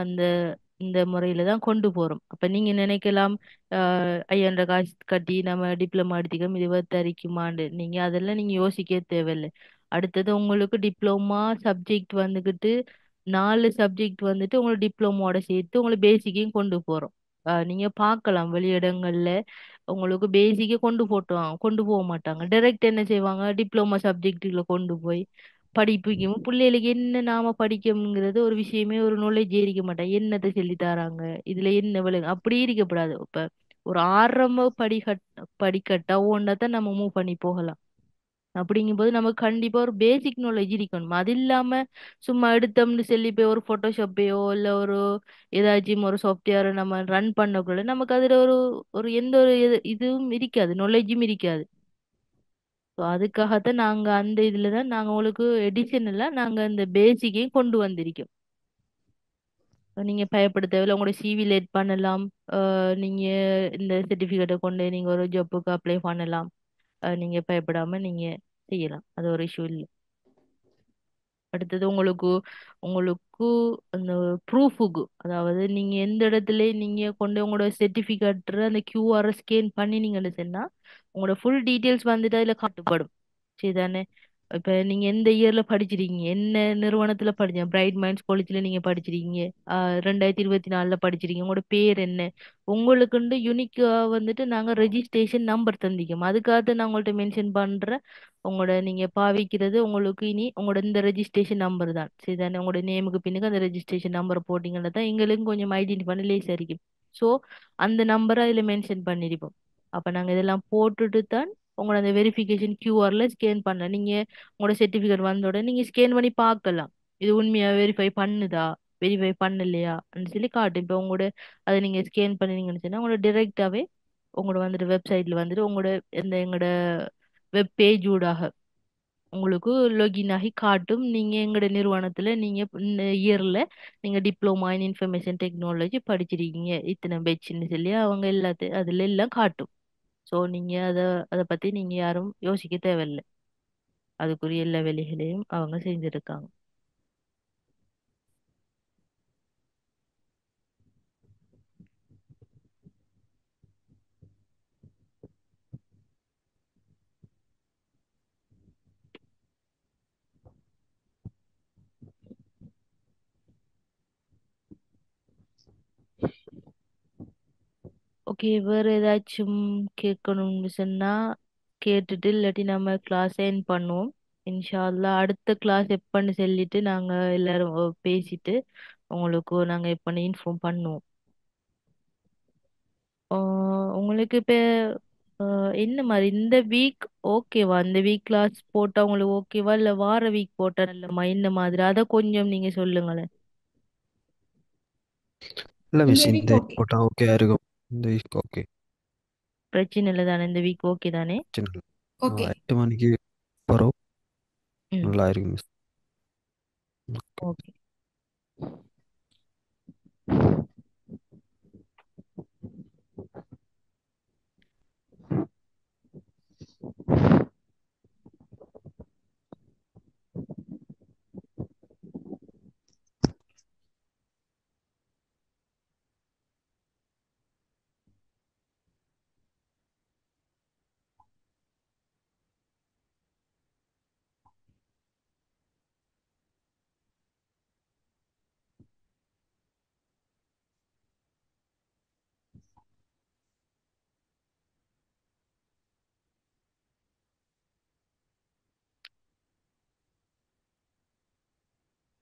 இந்த முறையில தான் கொண்டு போறோம். அப்ப நீங்க நினைக்கலாம், 5000 காசு கட்டி நம்ம டிப்ளமா எடுத்துக்கோம் இது வரிக்குமாண்டு. அதெல்லாம் நீங்க யோசிக்க தேவையில்லை. அடுத்தது உங்களுக்கு டிப்ளமா சப்ஜெக்ட் வந்துகிட்டு 4 சப்ஜெக்ட் வந்துட்டு உங்களுக்கு டிப்ளமோட சேர்த்து உங்களுக்கு பேசிக்கையும் கொண்டு போறோம். நீங்க பார்க்கலாம் வெளியிடங்கள்ல உங்களுக்கு பேசிக்கே கொண்டு போக மாட்டாங்க. டைரக்ட் என்ன செய்வாங்க, டிப்ளமா சப்ஜெக்டுல கொண்டு போய் படிப்புக்கும் பிள்ளைகளுக்கு என்ன நாம படிக்கணுங்கிறது ஒரு விஷயமே ஒரு நாலேஜ் இருக்க மாட்டாங்க. என்னத்தை சொல்லி தராங்க, இதுல என்ன விளங்கு அப்படி இருக்கப்படாது. இப்ப ஒரு ஆரம்ப படிக்கட்டா ஒன்னதான் நம்ம மூவ் பண்ணி போகலாம். அப்படிங்கும்போது நமக்கு கண்டிப்பா ஒரு பேசிக் நாலேஜ் இருக்கணும். அது இல்லாம சும்மா எடுத்தோம்னு சொல்லி போய் ஒரு போட்டோஷாப்பையோ இல்ல ஒரு ஏதாச்சும் ஒரு சாஃப்ட்வேரை நம்ம ரன் பண்ணக்குள்ள நமக்கு அதுல ஒரு ஒரு எந்த ஒரு இதுவும் இருக்காது, நாலேஜும் இருக்காது. ஸோ அதுக்காகத்தான் நாங்க அந்த இதுல தான் நாங்க உங்களுக்கு எடிஷனலா நாங்க இந்த பேசிக்கையும் கொண்டு வந்திருக்கோம். நீங்க பயப்பட தேவையில்ல. உங்களோட சிவில எட் பண்ணலாம். நீங்க இந்த சர்டிபிகேட்டை கொண்டு நீங்க ஒரு ஜாப்புக்கு அப்ளை பண்ணலாம். நீங்க பயப்படாம நீங்க செய்யலாம். அது ஒரு இஷ்யூ இல்லை. அடுத்தது உங்களுக்கு உங்களுக்கு அந்த ப்ரூஃபுக்கு, அதாவது நீங்க எந்த இடத்துல நீங்க கொண்டு உங்களோட சர்டிபிகேட் அந்த கியூஆர் ஸ்கேன் பண்ணினீங்கன்னு சொன்னா உங்களோட ஃபுல் டீட்டெயில்ஸ் வந்துட்டு அதுல காட்டப்படும். சரிதானே? இப்ப நீங்க எந்த இயர்ல படிச்சிருக்கீங்க, என்ன நிறுவனத்துல படிச்சீங்க, பிரைட் மைண்ட்ஸ் காலேஜ்ல நீங்க படிச்சிருக்கீங்க, 2024 படிச்சிருக்கீங்க, உங்களோட பேர் என்ன, உங்களுக்குண்டு யூனிக்கா வந்துட்டு நாங்க ரெஜிஸ்ட்ரேஷன் நம்பர் தந்திக்கோம். அதுக்காக நான் உங்கள்ட்ட மென்ஷன் பண்ற உங்களோட நீங்க பாவிக்கிறது உங்களுக்கு இனி உங்களோட இந்த ரெஜிஸ்ட்ரேஷன் நம்பர் தான். சரிதானே? உங்களோட நேமுக்கு பின்னுக்கு அந்த ரெஜிஸ்ட்ரேஷன் நம்பரை போட்டீங்கன்னா தான் எங்களுக்கு கொஞ்சம் ஐடென்டி பண்ண லேஸ் இருக்கும். ஸோ அந்த நம்பரை அதில் மென்ஷன் பண்ணிருப்போம். அப்ப நாங்க இதெல்லாம் போட்டுட்டு தான் உங்களோட அந்த வெரிஃபிகேஷன் கியூஆர்ல ஸ்கேன் பண்ணலாம். நீங்க உங்களோட சர்டிபிகேட் வந்த உடனே நீங்க ஸ்கேன் பண்ணி பார்க்கலாம், இது உண்மையா வெரிஃபை பண்ணுதா வெரிஃபை பண்ணலையா சொல்லி காட்டும். இப்போ உங்களோட அதை நீங்க ஸ்கேன் பண்ணினீங்கன்னு சொன்னா உங்களோட டிரெக்டாவே உங்களோட வந்துட்டு வெப்சைட்ல வந்துட்டு உங்களோட எங்களோட வெப் பேஜ் ஊடாக உங்களுக்கு login ஆகி காட்டும். நீங்க எங்களோட நிறுவனத்துல நீங்க இந்த இயர்ல நீங்க டிப்ளமா இன் இன்ஃபர்மேஷன் டெக்னாலஜி படிச்சிருக்கீங்க இத்தனை பேட்ச்னு சொல்லி அவங்க எல்லாத்தையும் அதுல எல்லாம் காட்டும். ஸோ நீங்க அதை பத்தி நீங்க யாரும் யோசிக்க தேவையில்லை. அதுக்குரிய எல்லா வேலைகளையும் அவங்க செஞ்சிருக்காங்க. ஓகே, வேற ஏதாச்சும் கேட்கணும்னு சொன்னா கேட்டுட்டு இல்லாட்டி நம்ம கிளாஸ் எண்ட் பண்ணுவோம். இன்ஷா அல்லாஹ் அடுத்த கிளாஸ் எப்பன்னு சொல்லிட்டு நாங்க எல்லாரும் பேசிட்டு உங்களுக்கு நாங்க எப்பன்னு இன்ஃபார்ம் பண்ணுவோம். உங்களுக்கு இப்ப என்ன மாதிரி இந்த வீக் ஓகேவா? இந்த வீக் கிளாஸ் போட்டா உங்களுக்கு ஓகேவா இல்ல வார வீக் போட்டா நல்லமா? என்ன மாதிரி அத கொஞ்சம் நீங்க சொல்லுங்களேன். இல்லை இந்த மிஸ், இந்த வீக் வீக் ஓகே. போட்டால் ஓகே இருக்கும். இந்த வீக் ஓகே, பிரச்சனை இல்லை தானே? இந்த வீக் ஓகே தானே? பிரச்சனை இல்லை. ஓகே. 8 மணிக்கு போகிறோம், ம். நல்லா இருக்கும் மிஸ். ஓகே.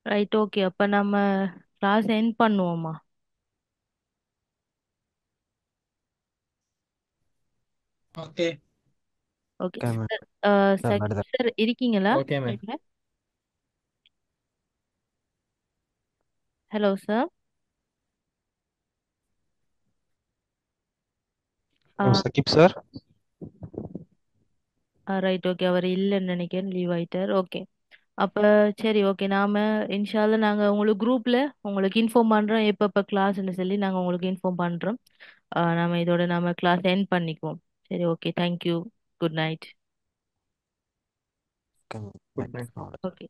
Right, okay. அப்ப நம்ம கிளாஸ் எண்ட் பண்ணுவோமா? Okay okay okay ma'am. Sir. Ma'am Sakib அடுத்த சார் இருக்கீங்களா? Okay ma'am. Hello sir. Sakib sir. Right, okay. அவர் இல்லைன்னு நினைக்கிறேன், லீவ் ஆயிட்டார். ஓகே. அப்ப சரி, ஓகே. நாம இன்ஷால்ல நாங்க உங்களுக்கு குரூப்ல உங்களுக்கு இன்ஃபார்ம் பண்றோம் எப்பப்ப கிளாஸ்ன்னு சொல்லி நாங்க உங்களுக்கு இன்ஃபார்ம் பண்றோம். நாம இதோட நாம கிளாஸ் எண்ட் பண்ணிக்குவோம். சரி, okay. Thank you. Good night. Okay ma'am. Good night. Okay.